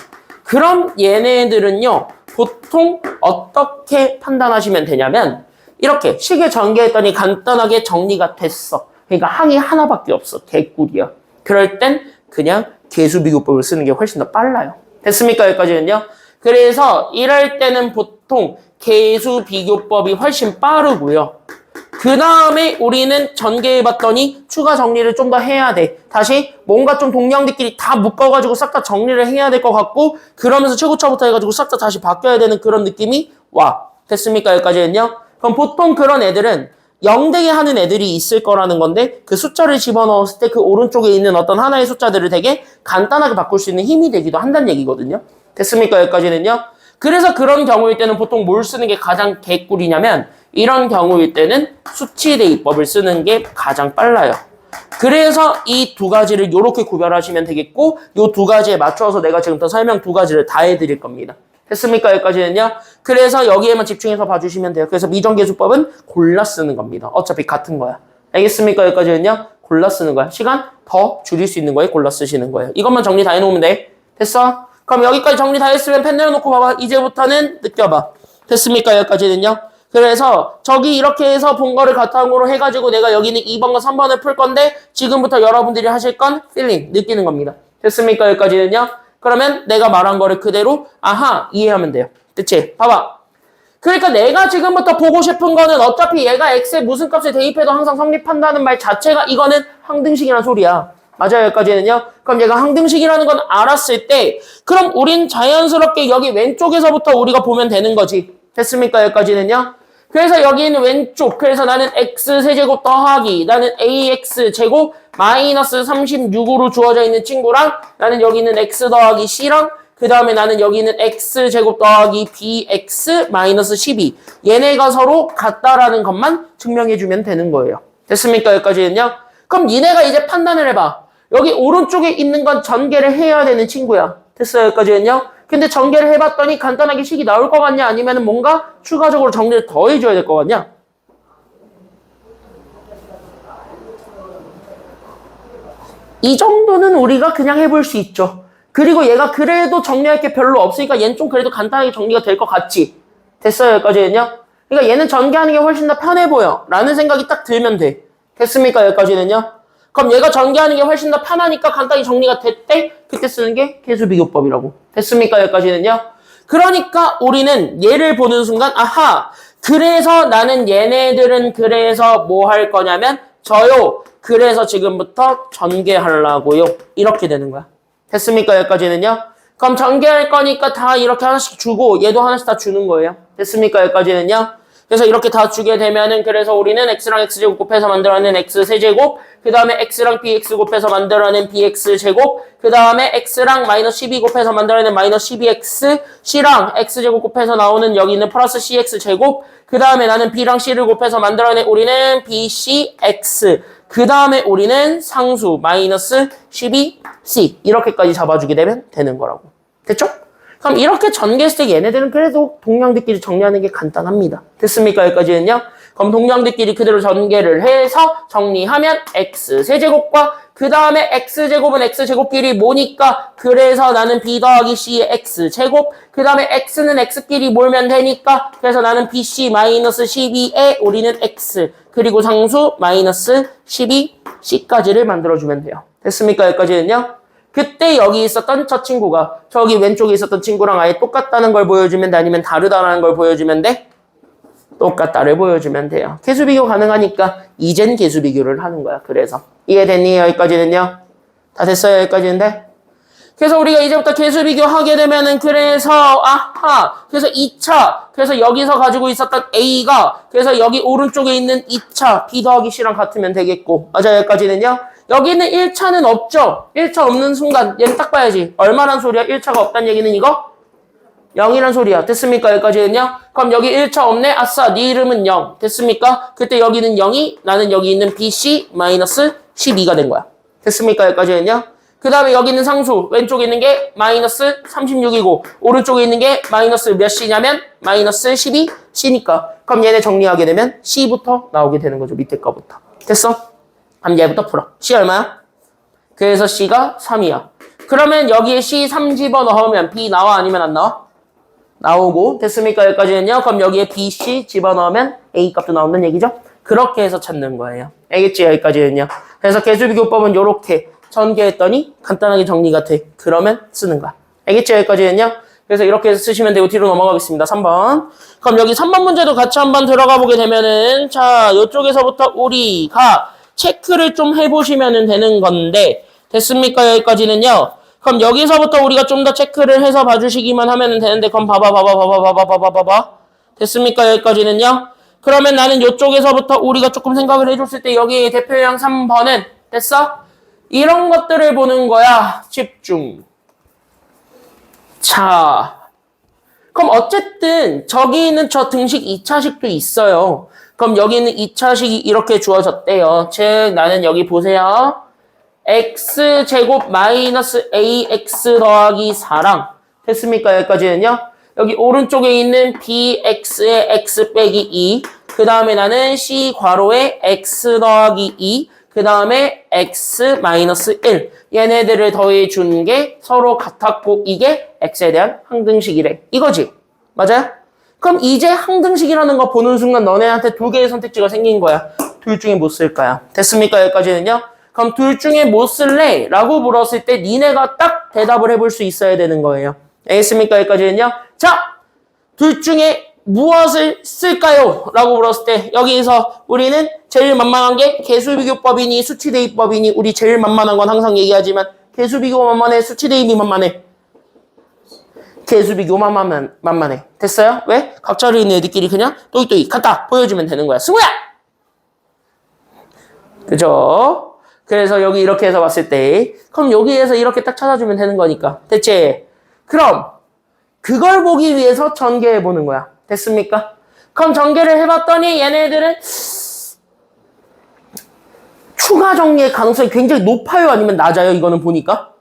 Speaker 1: 그럼 얘네들은요. 보통 어떻게 판단하시면 되냐면 이렇게 식을 전개했더니 간단하게 정리가 됐어. 그러니까 항이 하나밖에 없어. 개꿀이야. 그럴 땐 그냥 계수비교법을 쓰는 게 훨씬 더 빨라요. 됐습니까? 여기까지는요. 그래서 이럴 때는 보통 계수비교법이 훨씬 빠르고요. 그 다음에 우리는 전개해봤더니 추가 정리를 좀 더 해야 돼. 다시 뭔가 좀 동량들끼리 다 묶어가지고 싹 다 정리를 해야 될 것 같고 그러면서 최고차부터 해가지고 싹 다 다시 바뀌어야 되는 그런 느낌이 와. 됐습니까? 여기까지는요. 그럼 보통 그런 애들은 0되게 하는 애들이 있을 거라는 건데 그 숫자를 집어넣었을 때 그 오른쪽에 있는 어떤 하나의 숫자들을 되게 간단하게 바꿀 수 있는 힘이 되기도 한다는 얘기거든요. 됐습니까? 여기까지는요. 그래서 그런 경우일 때는 보통 뭘 쓰는 게 가장 개꿀이냐면 이런 경우일 때는 수치대입법을 쓰는 게 가장 빨라요. 그래서 이 두 가지를 이렇게 구별하시면 되겠고 이 두 가지에 맞춰서 내가 지금부터 설명 두 가지를 다 해드릴 겁니다. 됐습니까? 여기까지는요. 그래서 여기에만 집중해서 봐주시면 돼요. 그래서 미정계수법은 골라 쓰는 겁니다. 어차피 같은 거야. 알겠습니까? 여기까지는요. 골라 쓰는 거야. 시간 더 줄일 수 있는 거에 골라 쓰시는 거예요. 이것만 정리 다 해놓으면 돼. 됐어? 그럼 여기까지 정리 다 했으면 펜 내려놓고 봐봐. 이제부터는 느껴봐. 됐습니까? 여기까지는요. 그래서 저기 이렇게 해서 본 거를 바탕으로 해가지고 내가 여기는 2번과 3번을 풀 건데 지금부터 여러분들이 하실 건 feeling, 느끼는 겁니다. 됐습니까? 여기까지는요. 그러면 내가 말한 거를 그대로 아하 이해하면 돼요. 그치? 봐봐. 그러니까 내가 지금부터 보고 싶은 거는 어차피 얘가 x에 무슨 값을 대입해도 항상 성립한다는 말 자체가 이거는 항등식이라는 소리야. 맞아요? 여기까지는요. 그럼 얘가 항등식이라는 건 알았을 때 그럼 우린 자연스럽게 여기 왼쪽에서부터 우리가 보면 되는 거지. 됐습니까? 여기까지는요. 그래서 여기는 왼쪽. 그래서 나는 x세제곱 더하기 나는 ax제곱 마이너스 36으로 주어져 있는 친구랑 나는 여기는 x 더하기 c랑 그 다음에 나는 여기는 x제곱 더하기 bx 마이너스 12 얘네가 서로 같다라는 것만 증명해주면 되는 거예요. 됐습니까? 여기까지는요. 그럼 니네가 이제 판단을 해봐. 여기 오른쪽에 있는 건 전개를 해야 되는 친구야. 됐어요? 여기까지는요. 근데 전개를 해봤더니 간단하게 식이 나올 것 같냐? 아니면 뭔가 추가적으로 정리를 더 해줘야 될 것 같냐? 이 정도는 우리가 그냥 해볼 수 있죠. 그리고 얘가 그래도 정리할 게 별로 없으니까 얘는 좀 그래도 간단하게 정리가 될 것 같지. 됐어요? 여기까지는요. 그러니까 얘는 전개하는 게 훨씬 더 편해 보여 라는 생각이 딱 들면 돼. 됐습니까? 여기까지는요. 그럼 얘가 전개하는 게 훨씬 더 편하니까 간단히 정리가 됐대? 그때 쓰는 게 계수비교법이라고. 됐습니까? 여기까지는요. 그러니까 우리는 얘를 보는 순간 아하 그래서 나는 얘네들은 그래서 뭐 할 거냐면 저요. 그래서 지금부터 전개하려고요. 이렇게 되는 거야. 됐습니까? 여기까지는요. 그럼 전개할 거니까 다 이렇게 하나씩 주고 얘도 하나씩 다 주는 거예요. 됐습니까? 여기까지는요. 그래서 이렇게 다 주게 되면은 그래서 우리는 x랑 x제곱 곱해서 만들어낸 x세제곱 그 다음에 x랑 bx 곱해서 만들어낸 bx제곱 그 다음에 x랑 마이너스 12 곱해서 만들어낸 마이너스 12x c랑 x제곱 곱해서 나오는 여기 있는 플러스 cx제곱 그 다음에 나는 b랑 c를 곱해서 만들어낸 우리는 bcx 그 다음에 우리는 상수 마이너스 12c 이렇게까지 잡아주게 되면 되는 거라고. 됐죠? 그럼 이렇게 전개했을 때 얘네들은 그래도 동량들끼리 정리하는 게 간단합니다. 됐습니까? 여기까지는요? 그럼 동량들끼리 그대로 전개를 해서 정리하면 x세제곱과 그 다음에 x제곱은 x제곱끼리 뭐니까 그래서 나는 b 더하기 c의 x제곱 그 다음에 x는 x끼리 몰면 되니까 그래서 나는 bc 마이너스 12에 우리는 x 그리고 상수 마이너스 12c까지를 만들어주면 돼요. 됐습니까? 여기까지는요? 그때 여기 있었던 저 친구가 저기 왼쪽에 있었던 친구랑 아예 똑같다는 걸 보여주면 돼? 아니면 다르다는 걸 보여주면 돼? 똑같다를 보여주면 돼요. 계수비교 가능하니까 이젠 계수비교를 하는 거야. 그래서 이해됐니? 여기까지는요? 다 됐어요? 여기까지인데? 그래서 우리가 이제부터 계수비교 하게 되면은 그래서 그래서 2차 그래서 여기서 가지고 있었던 A가 그래서 여기 오른쪽에 있는 2차 B 더하기 C랑 같으면 되겠고 맞아요? 여기까지는요? 여기는 1차는 없죠? 1차 없는 순간 얘는 딱 봐야지. 얼마란 소리야? 1차가 없다는 얘기는 이거? 0이란 소리야. 됐습니까? 여기까지는요? 그럼 여기 1차 없네? 아싸, 네 이름은 0. 됐습니까? 그때 여기는 0이 나는 여기 있는 BC 마이너스 12가 된 거야. 됐습니까? 여기까지는요? 그 다음에 여기 있는 상수 왼쪽에 있는 게 마이너스 36이고 오른쪽에 있는 게 마이너스 몇 C냐면 마이너스 12C니까 그럼 얘네 정리하게 되면 C부터 나오게 되는 거죠. 밑에 거부터. 됐어? 그럼 얘부터 풀어. C 얼마야? 그래서 C가 3이야. 그러면 여기에 C 3 집어넣으면 B 나와 아니면 안 나와? 나오고 됐습니까? 여기까지는요. 그럼 여기에 B, C 집어넣으면 A 값도 나온다는 얘기죠? 그렇게 해서 찾는 거예요. 알겠지? 여기까지는요. 그래서 계수비교법은 이렇게 전개했더니 간단하게 정리가 돼. 그러면 쓰는 거야. 알겠죠? 여기까지는요. 그래서 이렇게 해서 쓰시면 되고 뒤로 넘어가겠습니다. 3번. 그럼 여기 3번 문제도 같이 한번 들어가 보게 되면은 자, 이쪽에서부터 우리가 체크를 좀 해보시면 되는 건데 됐습니까? 여기까지는요. 그럼 여기서부터 우리가 좀 더 체크를 해서 봐주시기만 하면 되는데 그럼 봐봐. 됐습니까? 여기까지는요. 그러면 나는 이쪽에서부터 우리가 조금 생각을 해줬을 때 여기 대표형 3번은 됐어? 이런 것들을 보는 거야. 집중. 자, 그럼 어쨌든 저기 있는 저 등식 2차식도 있어요. 그럼 여기는 2차식이 이렇게 주어졌대요. 즉 나는 여기 보세요. x제곱 마이너스 ax 더하기 4랑 됐습니까? 여기까지는요. 여기 오른쪽에 있는 bx의 x 빼기 2 그 다음에 나는 c 괄호에 x 더하기 2 그 다음에 x 마이너스 1 얘네들을 더해준 게 서로 같았고 이게 x에 대한 항등식이래. 이거지? 맞아요? 그럼 이제 항등식이라는 거 보는 순간 너네한테 두 개의 선택지가 생긴 거야. 둘 중에 뭐 쓸까요? 됐습니까? 여기까지는요. 그럼 둘 중에 뭐 쓸래? 라고 물었을 때 니네가 딱 대답을 해볼 수 있어야 되는 거예요. 알겠습니까? 여기까지는요. 자, 둘 중에 무엇을 쓸까요? 라고 물었을 때 여기에서 우리는 제일 만만한 게 계수비교법이니 수치대입법이니 우리 제일 만만한 건 항상 얘기하지만 계수비교 만만해 수치대입이 만만해. 계수비교 만만해. 됐어요? 왜? 각자로 있는 애들끼리 그냥 또이또이 갖다 보여주면 되는 거야. 승우야! 그죠? 그래서 여기 이렇게 해서 봤을 때 그럼 여기에서 이렇게 딱 찾아주면 되는 거니까. 됐지? 그럼 그걸 보기 위해서 전개해보는 거야. 됐습니까? 그럼 전개를 해봤더니 얘네들은 추가 정리의 가능성이 굉장히 높아요? 아니면 낮아요? 이거는 보니까?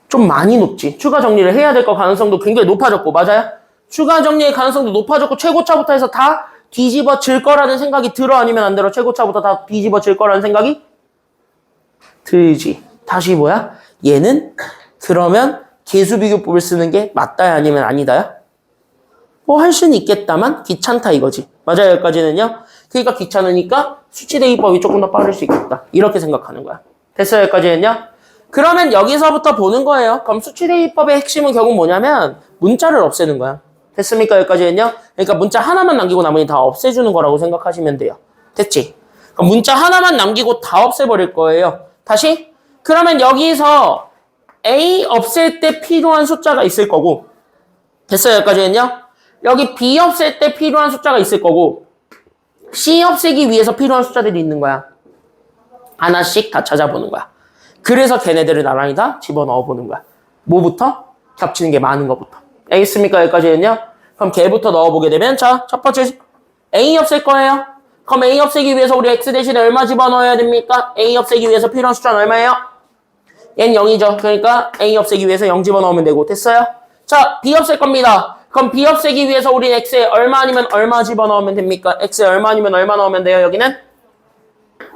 Speaker 1: 좀 많이 높지. 추가 정리를 해야 될 거 가능성도 굉장히 높아졌고 맞아요? 추가 정리의 가능성도 높아졌고 최고차부터 해서 다 뒤집어질 거라는 생각이 들어? 아니면 안 들어? 최고차부터 다 뒤집어질 거라는 생각이 들지. 다시 뭐야? 얘는 그러면 계수비교법을 쓰는 게 맞다야 아니면 아니다야? 뭐 할 수는 있겠다만 귀찮다 이거지. 맞아요? 여기까지는요. 그러니까 귀찮으니까 수치대입법이 조금 더 빠를 수 있겠다. 이렇게 생각하는 거야. 됐어요? 여기까지는요. 그러면 여기서부터 보는 거예요. 그럼 수치대입법의 핵심은 결국 뭐냐면 문자를 없애는 거야. 됐습니까? 여기까지는요. 그러니까 문자 하나만 남기고 나머지 다 없애주는 거라고 생각하시면 돼요. 됐지? 그럼 문자 하나만 남기고 다 없애버릴 거예요. 다시? 그러면 여기서 A 없앨 때 필요한 숫자가 있을 거고 됐어요? 여기까지는요. 여기 B 없앨 때 필요한 숫자가 있을 거고 C 없애기 위해서 필요한 숫자들이 있는 거야. 하나씩 다 찾아보는 거야. 그래서 걔네들을 나란히 다 집어넣어 보는 거야. 뭐부터? 겹치는 게 많은 것부터. 알겠습니까? 여기까지는요? 그럼 걔부터 넣어보게 되면 자, 첫 번째 A 없앨 거예요. 그럼 A 없애기 위해서 우리 X 대신에 얼마 집어넣어야 됩니까? A 없애기 위해서 필요한 숫자는 얼마예요? 얘는 0이죠. 그러니까 A 없애기 위해서 0 집어넣으면 되고 됐어요? 자, B 없앨 겁니다. 그럼 B 없애기 위해서 우리 X에 얼마 아니면 얼마 집어넣으면 됩니까? X에 얼마 아니면 얼마 넣으면 돼요? 여기는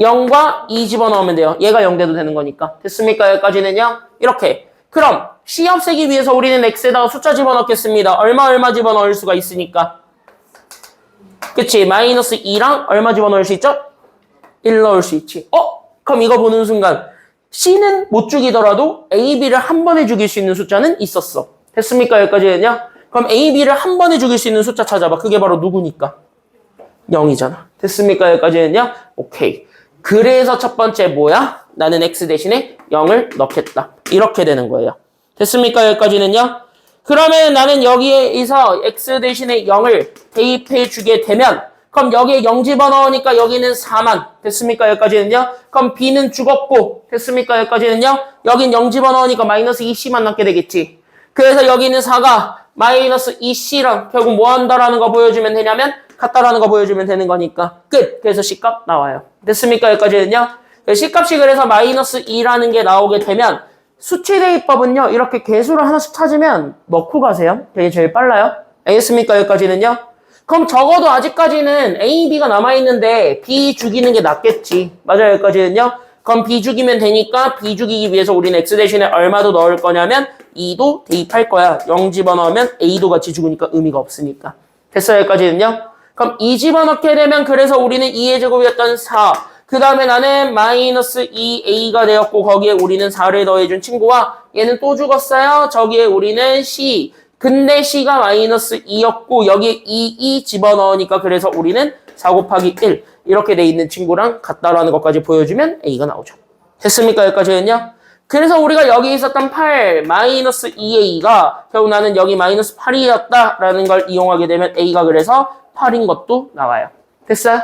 Speaker 1: 0과 2 집어넣으면 돼요. 얘가 0 돼도 되는 거니까. 됐습니까? 여기까지는요? 이렇게. 그럼 C 없애기 위해서 우리는 X에다가 숫자 집어넣겠습니다. 얼마 집어넣을 수가 있으니까. 그치? 마이너스 2랑 얼마 집어넣을 수 있죠? 1 넣을 수 있지. 그럼 이거 보는 순간 C는 못 죽이더라도 A, B를 한 번에 죽일 수 있는 숫자는 있었어. 됐습니까? 여기까지는요? 그럼 A, B를 한 번에 죽일 수 있는 숫자 찾아봐. 그게 바로 누구니까? 0이잖아. 됐습니까? 여기까지는요? 오케이. 그래서 첫 번째 뭐야? 나는 X 대신에 0을 넣겠다. 이렇게 되는 거예요. 됐습니까? 여기까지는요? 그러면 나는 여기에서 X 대신에 0을 대입해 주게 되면 그럼 여기에 0 집어넣으니까 여기는 4만. 됐습니까? 여기까지는요? 그럼 B는 죽었고 됐습니까? 여기까지는요? 여긴 0 집어넣으니까 마이너스 2C만 남게 되겠지. 그래서 여기는 4가 마이너스 2C랑 결국 뭐 한다라는 거 보여주면 되냐면 같다라는 거 보여주면 되는 거니까 끝. 그래서 C값 나와요. 됐습니까? 여기까지는요? C값이 그래서 마이너스 2라는 게 나오게 되면 수치 대입법은요. 이렇게 개수를 하나씩 찾으면 넣고 가세요. 그게 제일 빨라요. 알겠습니까? 여기까지는요? 그럼 적어도 아직까지는 A, B가 남아있는데 B 죽이는 게 낫겠지. 맞아요. 여기까지는요? 그럼 B 죽이면 되니까 B 죽이기 위해서 우리는 X 대신에 얼마도 넣을 거냐면 2도 대입할 거야. 0 집어넣으면 A도 같이 죽으니까 의미가 없으니까. 됐어요. 여기까지는요? 그럼 2 집어넣게 되면 그래서 우리는 2의 제곱이었던 4. 그 다음에 나는 마이너스 2A가 되었고 거기에 우리는 4를 더해준 친구와 얘는 또 죽었어요. 저기에 우리는 C. 근데 C가 마이너스 2였고 여기에 2 집어넣으니까 그래서 우리는 4 곱하기 1 이렇게 돼 있는 친구랑 같다라는 것까지 보여주면 A가 나오죠. 됐습니까? 여기까지는요? 그래서 우리가 여기 있었던 8 마이너스 2A가 결국 나는 여기 마이너스 8이었다라는 걸 이용하게 되면 A가 그래서 8인 것도 나와요. 됐어요?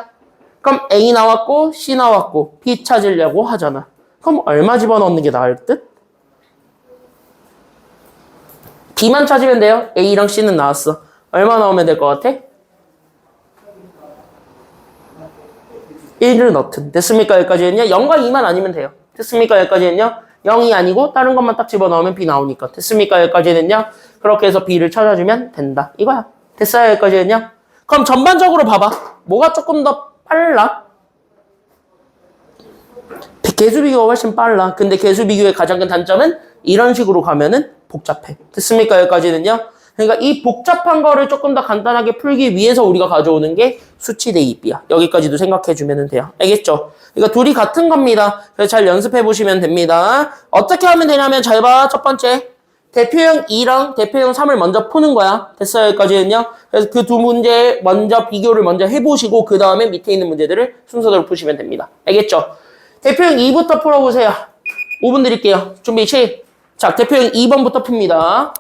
Speaker 1: 그럼 A 나왔고 C 나왔고 B 찾으려고 하잖아. 그럼 얼마 집어넣는 게 나을 듯? B만 찾으면 돼요. A랑 C는 나왔어. 얼마 넣으면 될 것 같아? 1을 넣든. 됐습니까? 여기까지는요. 0과 2만 아니면 돼요. 됐습니까? 여기까지는요. 0이 아니고 다른 것만 딱 집어넣으면 B 나오니까. 됐습니까? 여기까지는요. 그렇게 해서 B를 찾아주면 된다. 이거야. 됐어요? 여기까지는요. 그럼 전반적으로 봐봐. 뭐가 조금 더 빨라? 개수 비교가 훨씬 빨라. 근데 개수 비교의 가장 큰 단점은 이런 식으로 가면은 복잡해. 됐습니까? 여기까지는요. 그러니까 이 복잡한 거를 조금 더 간단하게 풀기 위해서 우리가 가져오는 게 수치 대입이야. 여기까지도 생각해주면 돼요. 알겠죠? 그러니까 둘이 같은 겁니다. 그래서 잘 연습해 보시면 됩니다. 어떻게 하면 되냐면 잘 봐. 첫 번째. 대표형 2랑 대표형 3을 먼저 푸는 거야. 됐어요? 여기까지는요. 그래서 그 두 문제 먼저 비교를 먼저 해보시고 그 다음에 밑에 있는 문제들을 순서대로 푸시면 됩니다. 알겠죠? 대표형 2부터 풀어보세요. 5분 드릴게요. 준비 시작. 대표형 2번부터 풉니다.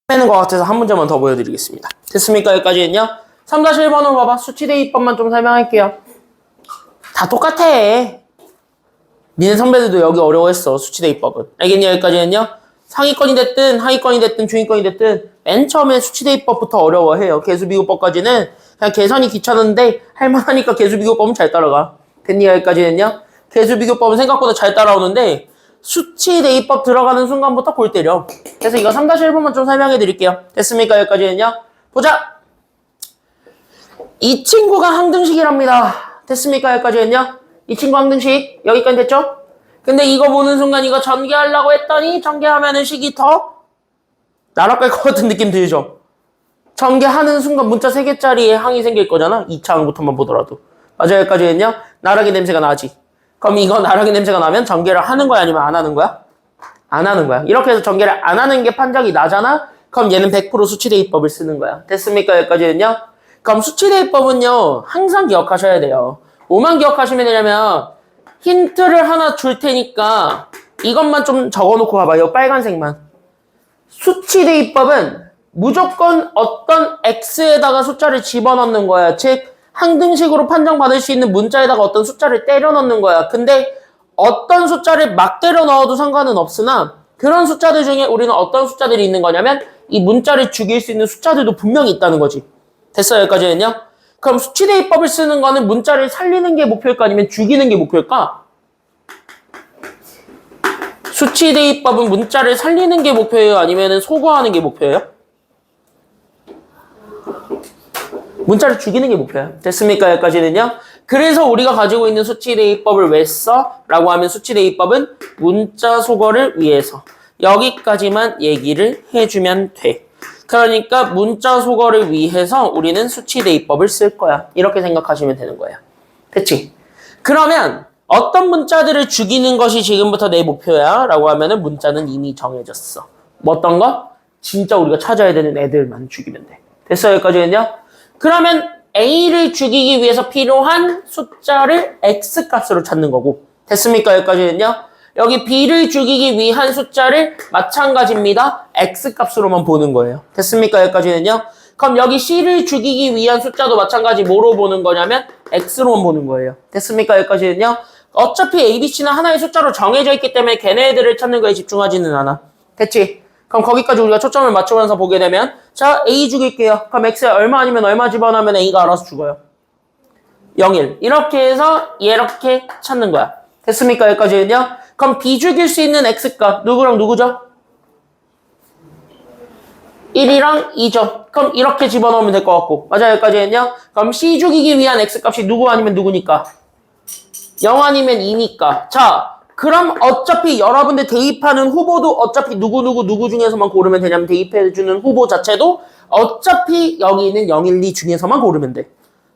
Speaker 1: 빼는 것 같아서 한 문제만 더 보여드리겠습니다. 됐습니까? 여기까지는요. 3-1번으로 봐봐. 수치대입법만 좀 설명할게요. 다 똑같아. 니네 선배들도 여기 어려워했어. 수치대입법은. 알겠니? 여기까지는요. 상위권이 됐든 하위권이 됐든 중위권이 됐든 맨 처음에 수치대입법부터 어려워해요. 계수비교법까지는 그냥 계산이 귀찮은데 할만하니까 계수비교법은 잘 따라가. 됐니? 여기까지는요. 계수비교법은 생각보다 잘 따라오는데 수치대입법 들어가는 순간부터 골 때려. 그래서 이거 3-1번만 좀 설명해 드릴게요. 됐습니까? 여기까지는요. 보자. 이 친구가 항등식이랍니다. 됐습니까? 여기까지는요. 이 친구 항등식 여기까지 됐죠? 근데 이거 보는 순간 이거 전개하려고 했더니 전개하면은 식이 더 날아갈 것 같은 느낌 들죠? 전개하는 순간 문자 3개짜리에 항이 생길 거잖아. 2차 항부터만 보더라도. 맞아요. 여기까지는요. 나락의 냄새가 나지. 그럼 이거 나락의 냄새가 나면 전개를 하는 거야? 아니면 안 하는 거야? 안 하는 거야. 이렇게 해서 전개를 안 하는 게 판정이 나잖아? 그럼 얘는 100% 수치대입법을 쓰는 거야. 됐습니까? 여기까지는요. 그럼 수치대입법은요. 항상 기억하셔야 돼요. 뭐만 기억하시면 되냐면 힌트를 하나 줄 테니까 이것만 좀 적어놓고 봐봐요. 빨간색만. 수치대입법은 무조건 어떤 x에다가 숫자를 집어넣는 거야. 즉 항등식으로 판정받을 수 있는 문자에다가 어떤 숫자를 때려 넣는 거야. 근데 어떤 숫자를 막 때려 넣어도 상관은 없으나 그런 숫자들 중에 우리는 어떤 숫자들이 있는 거냐면 이 문자를 죽일 수 있는 숫자들도 분명히 있다는 거지. 됐어요? 여기까지는요? 그럼 수치대입법을 쓰는 거는 문자를 살리는 게 목표일까 아니면 죽이는 게 목표일까? 수치대입법은 문자를 살리는 게 목표예요? 아니면 소거하는 게 목표예요? 문자를 죽이는 게 목표야. 됐습니까? 여기까지는요. 그래서 우리가 가지고 있는 수치대입법을 왜 써? 라고 하면 수치대입법은 문자 소거를 위해서. 여기까지만 얘기를 해주면 돼. 그러니까 문자 소거를 위해서 우리는 수치대입법을 쓸 거야. 이렇게 생각하시면 되는 거예요. 됐지? 그러면 어떤 문자들을 죽이는 것이 지금부터 내 목표야? 라고 하면은 문자는 이미 정해졌어. 뭐 어떤 거? 진짜 우리가 찾아야 되는 애들만 죽이면 돼. 됐어요? 여기까지는요? 그러면 A를 죽이기 위해서 필요한 숫자를 X값으로 찾는 거고. 됐습니까? 여기까지는요? 여기 B를 죽이기 위한 숫자를 마찬가지입니다. X값으로만 보는 거예요. 됐습니까? 여기까지는요? 그럼 여기 C를 죽이기 위한 숫자도 마찬가지 뭐로 보는 거냐면 X로만 보는 거예요. 됐습니까? 여기까지는요? 어차피 A, B, C는 하나의 숫자로 정해져 있기 때문에 걔네들을 찾는 거에 집중하지는 않아. 됐지? 그럼 거기까지 우리가 초점을 맞추면서 보게 되면 자, A 죽일게요. 그럼 X에 얼마 아니면 얼마 집어넣으면 A가 알아서 죽어요. 0, 1. 이렇게 해서 이렇게 찾는 거야. 됐습니까? 여기까지는요? 그럼 B 죽일 수 있는 X값 누구랑 누구죠? 1이랑 2죠. 그럼 이렇게 집어넣으면 될 것 같고. 맞아요. 여기까지는요? 그럼 C 죽이기 위한 X값이 누구 아니면 누구니까? 0 아니면 2니까. 자, 그럼 어차피 여러분들 대입하는 후보도 어차피 누구 중에서만 고르면 되냐면 대입해주는 후보 자체도 어차피 여기 있는 0, 1, 2 중에서만 고르면 돼.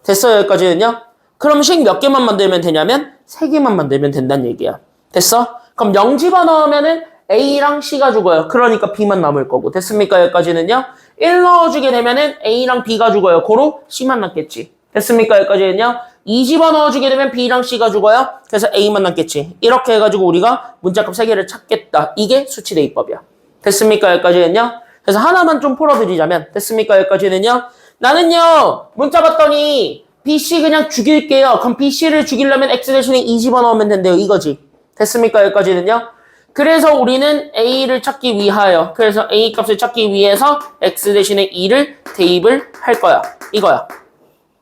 Speaker 1: 됐어요? 여기까지는요? 그럼 식 몇 개만 만들면 되냐면 3개만 만들면 된다는 얘기야. 됐어? 그럼 0 집어넣으면은 A랑 C가 죽어요. 그러니까 B만 남을 거고. 됐습니까? 여기까지는요? 1 넣어주게 되면은 A랑 B가 죽어요. 고로 C만 남겠지. 됐습니까? 여기까지는요? 2 집어넣어주게 되면 B랑 C가 죽어요. 그래서 A만 남겠지. 이렇게 해가지고 우리가 문자값 3개를 찾겠다. 이게 수치대입법이야. 됐습니까? 여기까지는요? 그래서 하나만 좀 풀어드리자면 됐습니까? 여기까지는요? 나는요 문자 봤더니 BC 그냥 죽일게요. 그럼 BC를 죽이려면 X 대신에 2 집어넣으면 된대요. 이거지. 됐습니까? 여기까지는요? 그래서 우리는 A를 찾기 위하여 그래서 A 값을 찾기 위해서 X 대신에 2를 대입을 할 거야. 이거야.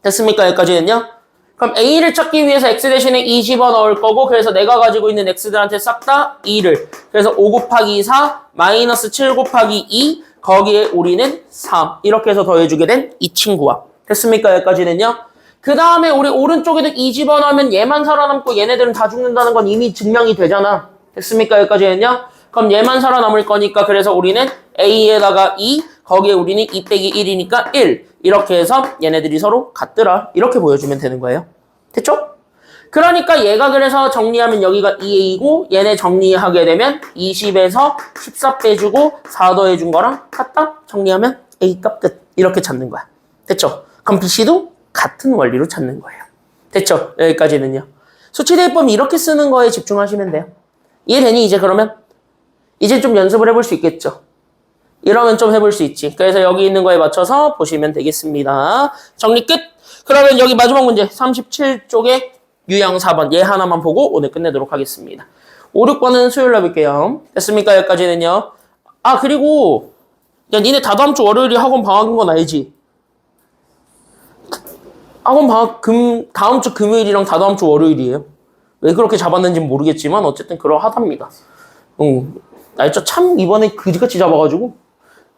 Speaker 1: 됐습니까? 여기까지는요? 그럼 A를 찾기 위해서 X 대신에 2 집어넣을 거고 그래서 내가 가지고 있는 X들한테 싹 다 2를 그래서 5 곱하기 4 마이너스 7 곱하기 2 거기에 우리는 3 이렇게 해서 더해주게 된 이 친구와 됐습니까? 여기까지는요? 그 다음에 우리 오른쪽에도 2 집어넣으면 얘만 살아남고 얘네들은 다 죽는다는 건 이미 증명이 되잖아. 됐습니까? 여기까지는요? 그럼 얘만 살아남을 거니까 그래서 우리는 A에다가 2 거기에 우리는 2 빼기 1이니까 1 이렇게 해서 얘네들이 서로 같더라. 이렇게 보여주면 되는 거예요. 됐죠? 그러니까 얘가 그래서 정리하면 여기가 2A이고 얘네 정리하게 되면 20에서 14 빼주고 4 더해준 거랑 같다? 정리하면 A값 끝. 이렇게 찾는 거야. 됐죠? 그럼 BC도 같은 원리로 찾는 거예요. 됐죠? 여기까지는요. 수치대입법 이렇게 쓰는 거에 집중하시면 돼요. 이해되니? 이제 그러면? 이제 좀 연습을 해볼 수 있겠죠? 이러면 좀 해볼 수 있지. 그래서 여기 있는 거에 맞춰서 보시면 되겠습니다. 정리 끝! 그러면 여기 마지막 문제 37쪽에 유형 4번 얘 하나만 보고 오늘 끝내도록 하겠습니다. 5, 6번은 수요일 날 볼게요. 됐습니까? 여기까지는요. 아 그리고 야 니네 다다음 주 월요일이 학원 방학인 건 알지? 학원 방학 다음 주 금요일이랑 다다음 주 월요일이에요. 왜 그렇게 잡았는지 모르겠지만 어쨌든 그러하답니다. 날짜 참 이번에 그지같이 잡아가지고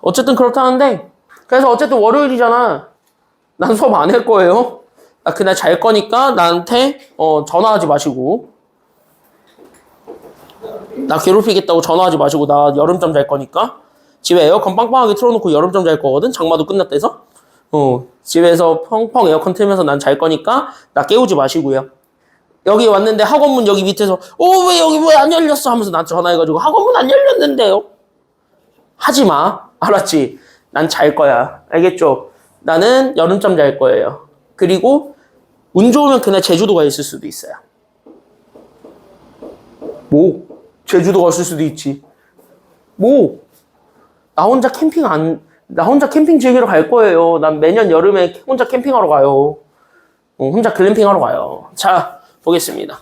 Speaker 1: 어쨌든 그렇다는데 그래서 어쨌든 월요일이잖아. 난 수업 안 할 거예요. 나 그날 잘 거니까 나한테 전화하지 마시고 나 괴롭히겠다고 전화하지 마시고 나 여름잠 잘 거니까 집에 에어컨 빵빵하게 틀어놓고 여름잠 잘 거거든. 장마도 끝났다 해서 집에서 펑펑 에어컨 틀면서 난 잘 거니까 나 깨우지 마시고요. 여기 왔는데 학원문 여기 밑에서 왜 여기 왜 안 열렸어 하면서 나한테 전화해가지고 학원문 안 열렸는데요. 하지마. 알았지? 난 잘 거야. 알겠죠? 나는 여름잠 잘 거예요. 그리고 운 좋으면 그날 제주도 가 있을 수도 있어요. 뭐? 제주도 갔을 수도 있지. 뭐? 나 혼자 캠핑 즐기러 갈 거예요. 난 매년 여름에 혼자 캠핑하러 가요. 혼자 글램핑하러 가요. 자, 보겠습니다.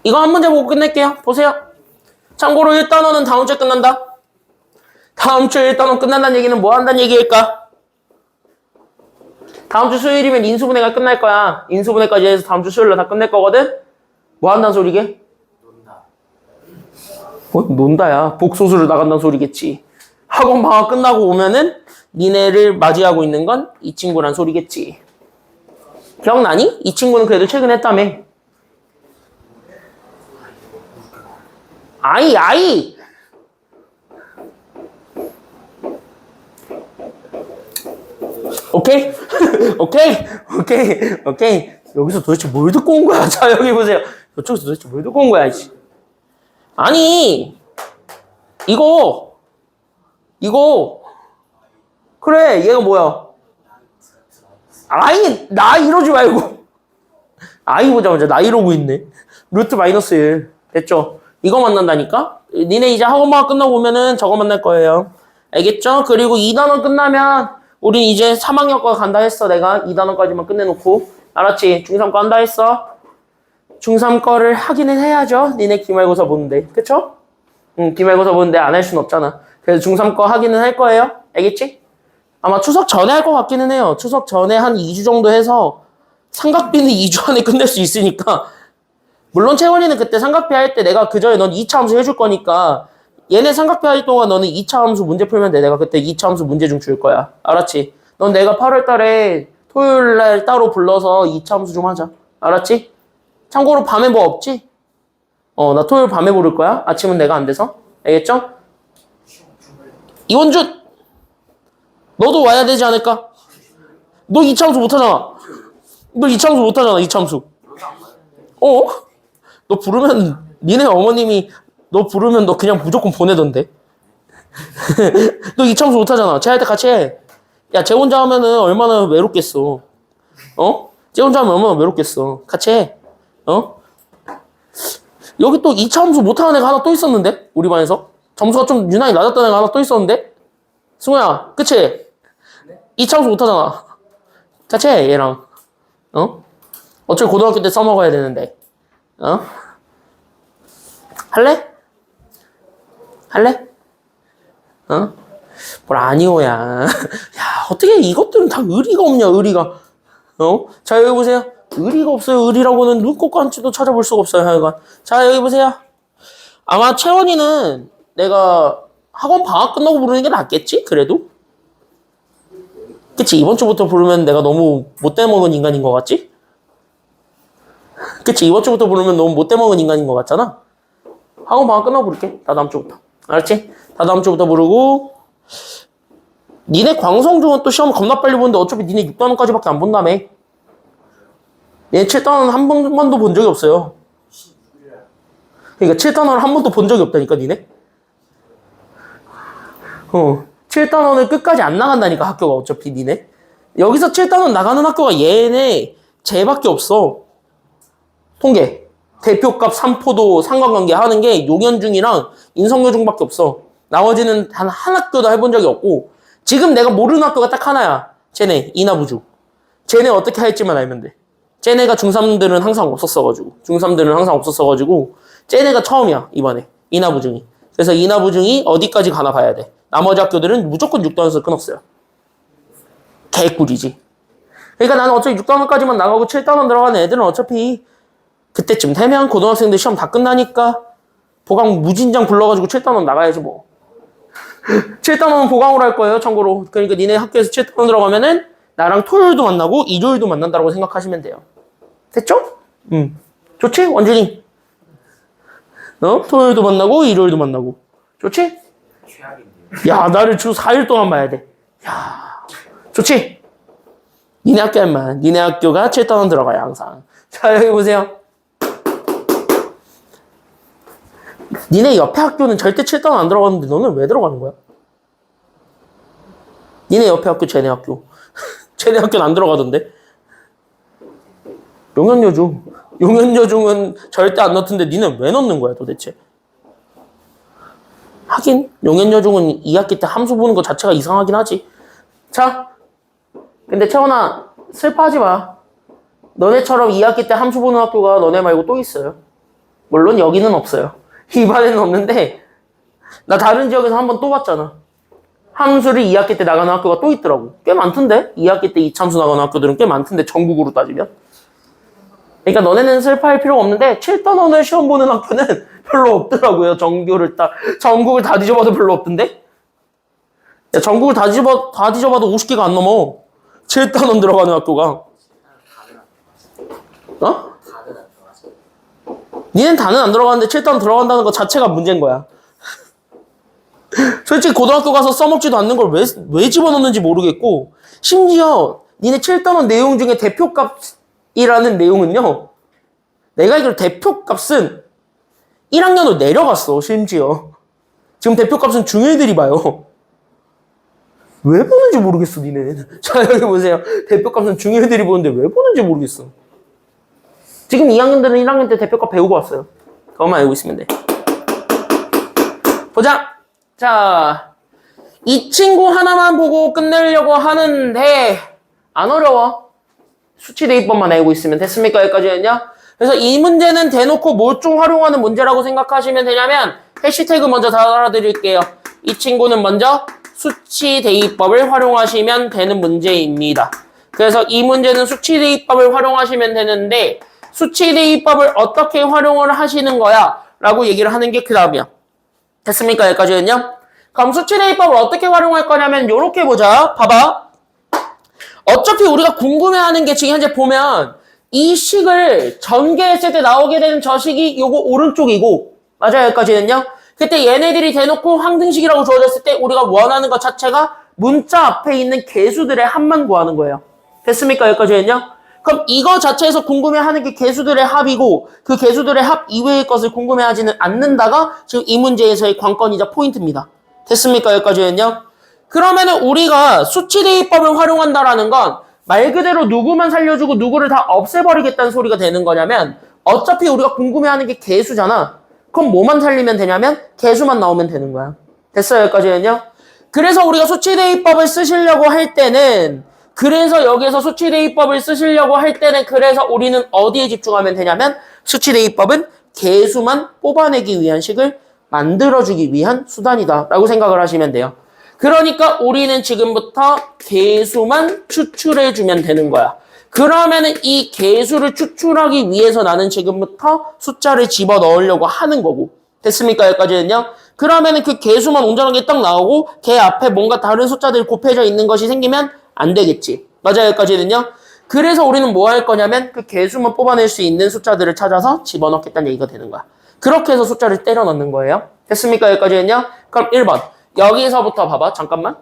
Speaker 1: 이거 한 문제 보고 끝낼게요. 보세요. 참고로 1단원은 다음 주에 끝난다. 다음 주에 1단원 끝난다는 얘기는 뭐 한다는 얘기일까? 다음 주 수요일이면 인수분해가 끝날 거야. 인수분해까지 해서 다음 주 수요일로 다 끝낼 거거든? 뭐 한다는 소리게? 논다야. 복소수를 나간다는 소리겠지. 학원 방학 끝나고 오면은 니네를 맞이하고 있는 건 이 친구란 소리겠지. 기억나니? 이 친구는 그래도 최근에 했다며. 아이! 오케이? 오케이. 여기서 도대체 뭘 듣고 온 거야? 자, 여기 보세요. 이쪽에서 도대체 뭘 듣고 온 거야, 이씨. 아니, 이거. 그래, 얘가 뭐야? 나 이러지 말고. 보자마자 나 이러고 있네. 루트 마이너스 1. 됐죠? 이거 만난다니까? 니네 이제 학원방학 끝나고 오면은 저거 만날 거예요. 알겠죠? 그리고 2단원 끝나면 우린 이제 3학년 거 간다 했어. 내가 2단원까지만 끝내놓고. 알았지? 중3 거 한다 했어. 중3 거를 하기는 해야죠. 니네 기말고사 보는데. 그쵸? 기말고사 보는데 안 할 순 없잖아. 그래서 중3 거 하기는 할 거예요. 알겠지? 아마 추석 전에 할 것 같기는 해요. 추석 전에 한 2주 정도 해서 삼각비는 2주 안에 끝낼 수 있으니까. 물론 채원이는 그때 삼각비 할 때 내가 그 전에 넌 2차 함수 해줄 거니까 얘네 삼각비 할 동안 너는 2차 함수 문제 풀면 돼. 내가 그때 2차 함수 문제 좀 줄 거야. 알았지? 넌 내가 8월 달에 토요일 날 따로 불러서 2차 함수 좀 하자. 알았지? 참고로 밤에 뭐 없지? 나 토요일 밤에 부를 거야. 아침은 내가 안 돼서. 알겠죠? 이원준! 너도 와야 되지 않을까? 너 2차 함수 못하잖아. 너 2차 함수 못하잖아. 2차 함수. 너 부르면 니네 어머님이 너 부르면 너 그냥 무조건 보내던데. 너 2차 함수 못하잖아. 쟤 할 때 같이 해. 야, 쟤 혼자 하면은 얼마나 외롭겠어. 쟤 혼자 하면 얼마나 외롭겠어. 같이 해. 여기 또 2차 함수 못하는 애가 하나 또 있었는데? 우리 반에서. 점수가 좀 유난히 낮았던 애가 하나 또 있었는데? 승우야, 그치? 2차 함수 못하잖아. 같이 해, 얘랑. 어차피 고등학교 때 써먹어야 되는데. 할래? 뭘 아니오야. 야, 어떻게 이것들은 다 의리가 없냐, 의리가. 자, 여기 보세요. 의리가 없어요. 의리라고는 눈꽃감치도 찾아볼 수가 없어요, 하여간. 자, 여기 보세요. 아마 채원이는 내가 학원 방학 끝나고 부르는 게 낫겠지? 그래도? 그치? 이번 주부터 부르면 내가 너무 못돼먹은 인간인 것 같지? 그치? 이번 주부터 부르면 너무 못돼먹은 인간인 것 같잖아? 학원 방학 끝나고 부를게. 다다음 주부터. 알았지? 다다음 주부터 부르고. 니네 광성중은 또 시험 겁나 빨리 보는데 어차피 니네 6단원까지밖에 안 본다며. 얘 7단원 한 번도 본 적이 없어요. 그러니까 7단원을 한 번도 본 적이 없다니까, 니네? 7단원을 끝까지 안 나간다니까, 학교가 어차피 니네? 여기서 7단원 나가는 학교가 얘네 쟤밖에 없어. 통계. 대표값 3포도 상관관계 하는 게 용현중이랑 인성여중밖에 없어. 나머지는 단 한 학교도 해본 적이 없고 지금 내가 모르는 학교가 딱 하나야. 쟤네 이나부중. 쟤네 어떻게 할지만 알면 돼. 쟤네가 중3들은 항상 없었어가지고 중3들은 항상 없었어가지고 쟤네가 처음이야 이번에 이나부중이. 그래서 이나부중이 어디까지 가나 봐야 돼. 나머지 학교들은 무조건 6단원에서 끊었어요. 개꿀이지. 그러니까 나는 어차피 6단원까지만 나가고 7단원 들어가는 애들은 어차피 그때쯤 되면 고등학생들 시험 다 끝나니까 보강 무진장 불러가지고 7단원 나가야지 뭐. 7단원은 보강으로 할 거예요 참고로. 그러니까 니네 학교에서 7단원 들어가면은 나랑 토요일도 만나고 일요일도 만난다고 생각하시면 돼요. 됐죠? 좋지? 원준이. 토요일도 만나고 일요일도 만나고. 좋지? 야, 나를 주 4일 동안 봐야 돼. 야, 좋지? 니네 학교만. 니네 학교가 7단원 들어가요 항상. 자, 여기 보세요. 니네 옆에 학교는 절대 7단원 안 들어가는데 너는 왜 들어가는 거야? 니네 옆에 학교 쟤네 학교. 쟤네 학교는 안 들어가던데. 용현여중은 절대 안 넣던데 니는 왜 넣는 거야 도대체? 하긴 용현여중은 2학기 때 함수 보는 거 자체가 이상하긴 하지. 자, 근데 채원아 슬퍼하지 마. 너네처럼 2학기 때 함수 보는 학교가 너네 말고 또 있어요. 물론 여기는 없어요. 이반에는 없는데 나 다른 지역에서 한번 또 봤잖아. 함수를 2학기 때 나가는 학교가 또 있더라고. 꽤 많던데? 2학기 때 이참수 나가는 학교들은 꽤 많던데 전국으로 따지면. 그러니까 너네는 슬퍼할 필요가 없는데 7단원을 시험 보는 학교는 별로 없더라고요. 전국을 다 뒤져봐도 별로 없던데? 야, 전국을 다 뒤져봐도 50개가 안 넘어. 7단원 들어가는 학교가. 어? 니는 다는 안 들어가는데 7단원 들어간다는 것 자체가 문제인 거야. 솔직히 고등학교 가서 써먹지도 않는 걸 왜 집어넣는지 모르겠고, 심지어 니네 7단원 내용 중에 대표값이라는 내용은요, 내가 알기로 대표값은 1학년으로 내려갔어. 심지어 지금 대표값은 중1들이 봐요. 왜 보는지 모르겠어 니네. 자, 여기 보세요. 대표값은 중1들이 보는데 왜 보는지 모르겠어. 지금 2학년들은 1학년 때 대표값 배우고 왔어요. 그것만 알고 있으면 돼. 보자. 자, 이 친구 하나만 보고 끝내려고 하는데 안 어려워. 수치 대입법만 알고 있으면 됐습니까? 여기까지는요. 그래서 이 문제는 대놓고 뭘 좀 활용하는 문제라고 생각하시면 되냐면 해시태그 먼저 달아드릴게요. 이 친구는 먼저 수치 대입법을 활용하시면 되는 문제입니다. 그래서 이 문제는 수치 대입법을 활용하시면 되는데 수치 대입법을 어떻게 활용을 하시는 거야? 라고 얘기를 하는 게 그 다음이야. 됐습니까? 여기까지는요. 그럼 수치 대입법을 어떻게 활용할 거냐면 이렇게 보자. 봐봐. 어차피 우리가 궁금해하는 게 지금 현재 보면 이 식을 전개했을 때 나오게 되는 저 식이 요거 오른쪽이고 맞아요. 여기까지는요. 그때 얘네들이 대놓고 항등식이라고 주어졌을 때 우리가 원하는 것 자체가 문자 앞에 있는 개수들의 합만 구하는 거예요. 됐습니까? 여기까지는요. 그럼 이거 자체에서 궁금해하는 게 개수들의 합이고 그 개수들의 합 이외의 것을 궁금해하지는 않는다가 지금 이 문제에서의 관건이자 포인트입니다. 됐습니까? 여기까지는요. 그러면은 우리가 수치 대입법을 활용한다라는 건 말 그대로 누구만 살려주고 누구를 다 없애버리겠다는 소리가 되는 거냐면 어차피 우리가 궁금해하는 게 개수잖아. 그럼 뭐만 살리면 되냐면 개수만 나오면 되는 거야. 됐어요? 여기까지는요. 그래서 우리가 수치 대입법을 쓰시려고 할 때는 그래서 우리는 어디에 집중하면 되냐면 수치 대입법은 개수만 뽑아내기 위한 식을 만들어주기 위한 수단이다 라고 생각을 하시면 돼요. 그러니까 우리는 지금부터 개수만 추출해주면 되는 거야. 그러면은 이 개수를 추출하기 위해서 나는 지금부터 숫자를 집어넣으려고 하는 거고. 됐습니까? 여기까지는요. 그러면은 그 개수만 온전하게 딱 나오고 걔 앞에 뭔가 다른 숫자들이 곱해져 있는 것이 생기면 안 되겠지. 맞아요. 여기까지는요. 그래서 우리는 뭐 할 거냐면 그 개수만 뽑아낼 수 있는 숫자들을 찾아서 집어넣겠다는 얘기가 되는 거야. 그렇게 해서 숫자를 때려 넣는 거예요. 됐습니까? 여기까지는요. 그럼 1번. 여기서부터 봐봐. 잠깐만.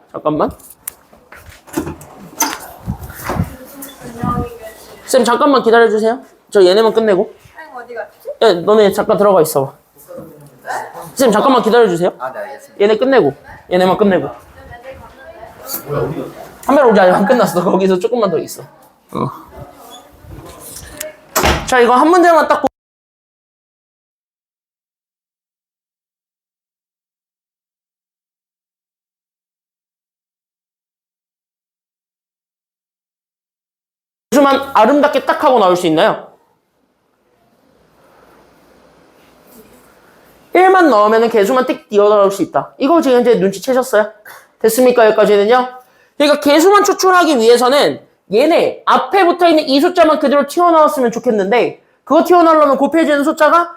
Speaker 1: 쌤 잠깐만 기다려주세요. 저 얘네만 끝내고.
Speaker 2: 어디 갔지?
Speaker 1: 야, 너네 잠깐 들어가 있어. 쌤 잠깐만 기다려주세요.
Speaker 3: 아, 네, 알겠습니다.
Speaker 1: 얘네 끝내고. 얘네만 끝내고. 카메라 오지 아직 안 끝났어. 거기서 조금만 더 있어. 자, 이거 한 문제만 딱 개수만 아름답게 딱 하고 나올 수 있나요? 1만 넣으면 개수만 띡 띄어 나올 수 있다. 이거 지금 이제 눈치채셨어요? 됐습니까? 여기까지는요? 그러니까 개수만 추출하기 위해서는 얘네 앞에 붙어있는 이 숫자만 그대로 튀어나왔으면 좋겠는데 그거 튀어나오려면 곱해지는 숫자가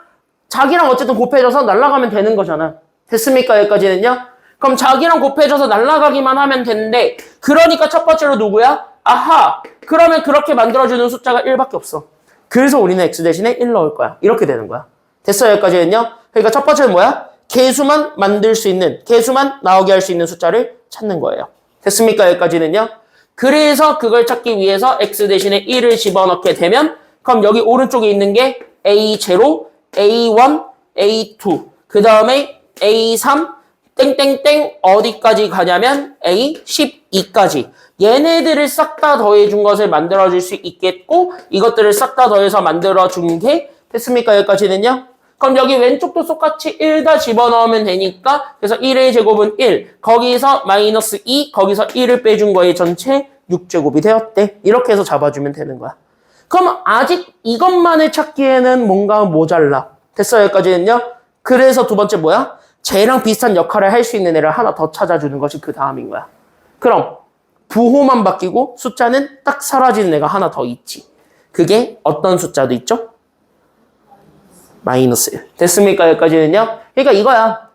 Speaker 1: 자기랑 어쨌든 곱해져서 날아가면 되는 거잖아. 됐습니까? 여기까지는요? 그럼 자기랑 곱해져서 날아가기만 하면 되는데 그러니까 첫 번째로 누구야? 아하! 그러면 그렇게 만들어주는 숫자가 1밖에 없어. 그래서 우리는 x 대신에 1 넣을 거야. 이렇게 되는 거야. 됐어요? 여기까지는요? 그러니까 첫 번째는 뭐야? 개수만 만들 수 있는, 개수만 나오게 할 수 있는 숫자를 찾는 거예요. 됐습니까? 여기까지는요? 그래서 그걸 찾기 위해서 x 대신에 1을 집어넣게 되면 그럼 여기 오른쪽에 있는 게 A0, A1, A2 그 다음에 A3 땡땡땡 어디까지 가냐면 A12까지 얘네들을 싹 다 더해준 것을 만들어줄 수 있겠고 이것들을 싹 다 더해서 만들어준 게 됐습니까? 여기까지는요? 그럼 여기 왼쪽도 똑같이 1 다 집어넣으면 되니까 그래서 1의 제곱은 1 거기서 마이너스 2 거기서 1을 빼준 거에 전체 6제곱이 되었대. 이렇게 해서 잡아주면 되는 거야. 그럼 아직 이것만을 찾기에는 뭔가 모자라. 됐어요? 여기까지는요? 그래서 두 번째 뭐야? 쟤랑 비슷한 역할을 할 수 있는 애를 하나 더 찾아주는 것이 그 다음인 거야. 그럼 부호만 바뀌고 숫자는 딱 사라지는 애가 하나 더 있지. 그게 어떤 숫자도 있죠? 마이너스 1. 됐습니까? 여기까지는요? 그러니까 이거야.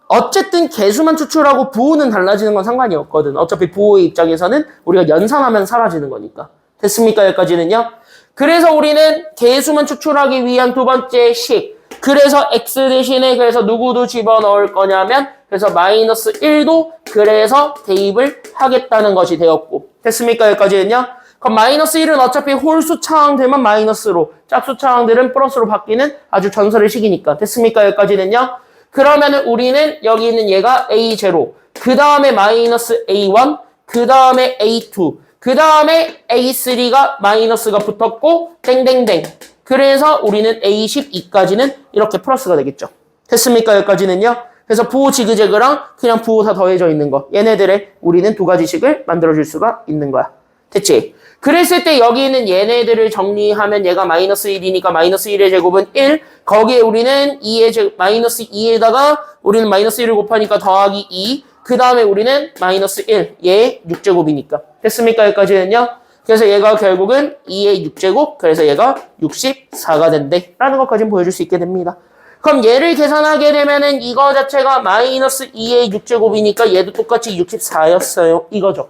Speaker 1: 어쨌든 개수만 추출하고 부호는 달라지는 건 상관이 없거든. 어차피 부호의 입장에서는 우리가 연산하면 사라지는 거니까. 됐습니까? 여기까지는요? 그래서 우리는 개수만 추출하기 위한 두 번째 식. 그래서 x 대신에 그래서 누구도 집어넣을 거냐면 그래서 마이너스 1도 그래서 대입을 하겠다는 것이 되었고. 됐습니까? 여기까지는요? 그럼 마이너스 1은 어차피 홀수 차항들만 마이너스로 짝수 차항들은 플러스로 바뀌는 아주 전설의 식이니까. 됐습니까? 여기까지는요? 그러면은 우리는 여기 있는 얘가 A0 그 다음에 마이너스 A1 그 다음에 A2 그 다음에 A3가 마이너스가 붙었고 땡땡땡 그래서 우리는 A12까지는 이렇게 플러스가 되겠죠. 됐습니까? 여기까지는요? 그래서 부호 지그재그랑 그냥 부호 다 더해져 있는 거 얘네들의 우리는 두 가지식을 만들어줄 수가 있는 거야. 됐지? 그랬을 때 여기 있는 얘네들을 정리하면 얘가 마이너스 1이니까 마이너스 1의 제곱은 1 거기에 우리는 2의 제곱 마이너스 2에다가 우리는 마이너스 1을 곱하니까 더하기 2 그 다음에 우리는 마이너스 1 얘 6제곱이니까 됐습니까? 여기까지는요? 그래서 얘가 결국은 2의 6제곱 그래서 얘가 64가 된대 라는 것까지는 보여줄 수 있게 됩니다. 그럼 얘를 계산하게 되면은 이거 자체가 마이너스 2의 6제곱이니까 얘도 똑같이 64였어요. 이거죠.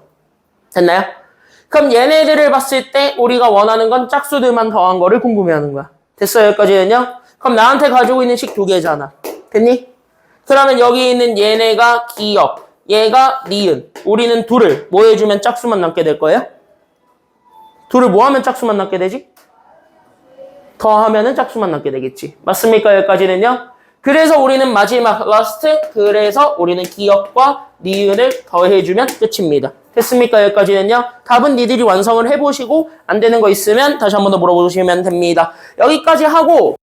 Speaker 1: 됐나요? 그럼 얘네들을 봤을 때 우리가 원하는 건 짝수들만 더한 거를 궁금해하는 거야. 됐어요? 여기까지는요? 그럼 나한테 가지고 있는 식 두 개잖아. 됐니? 그러면 여기 있는 얘네가 기역, 얘가 니은. 우리는 둘을 뭐 해주면 짝수만 남게 될 거예요? 둘을 뭐 하면 짝수만 남게 되지? 더하면은 짝수만 남게 되겠지. 맞습니까? 여기까지는요? 그래서 우리는 마지막 라스트 그래서 우리는 기역과 니은을 더해주면 끝입니다. 됐습니까? 여기까지는요. 답은 니들이 완성을 해보시고 안 되는 거 있으면 다시 한 번 더 물어보시면 됩니다. 여기까지 하고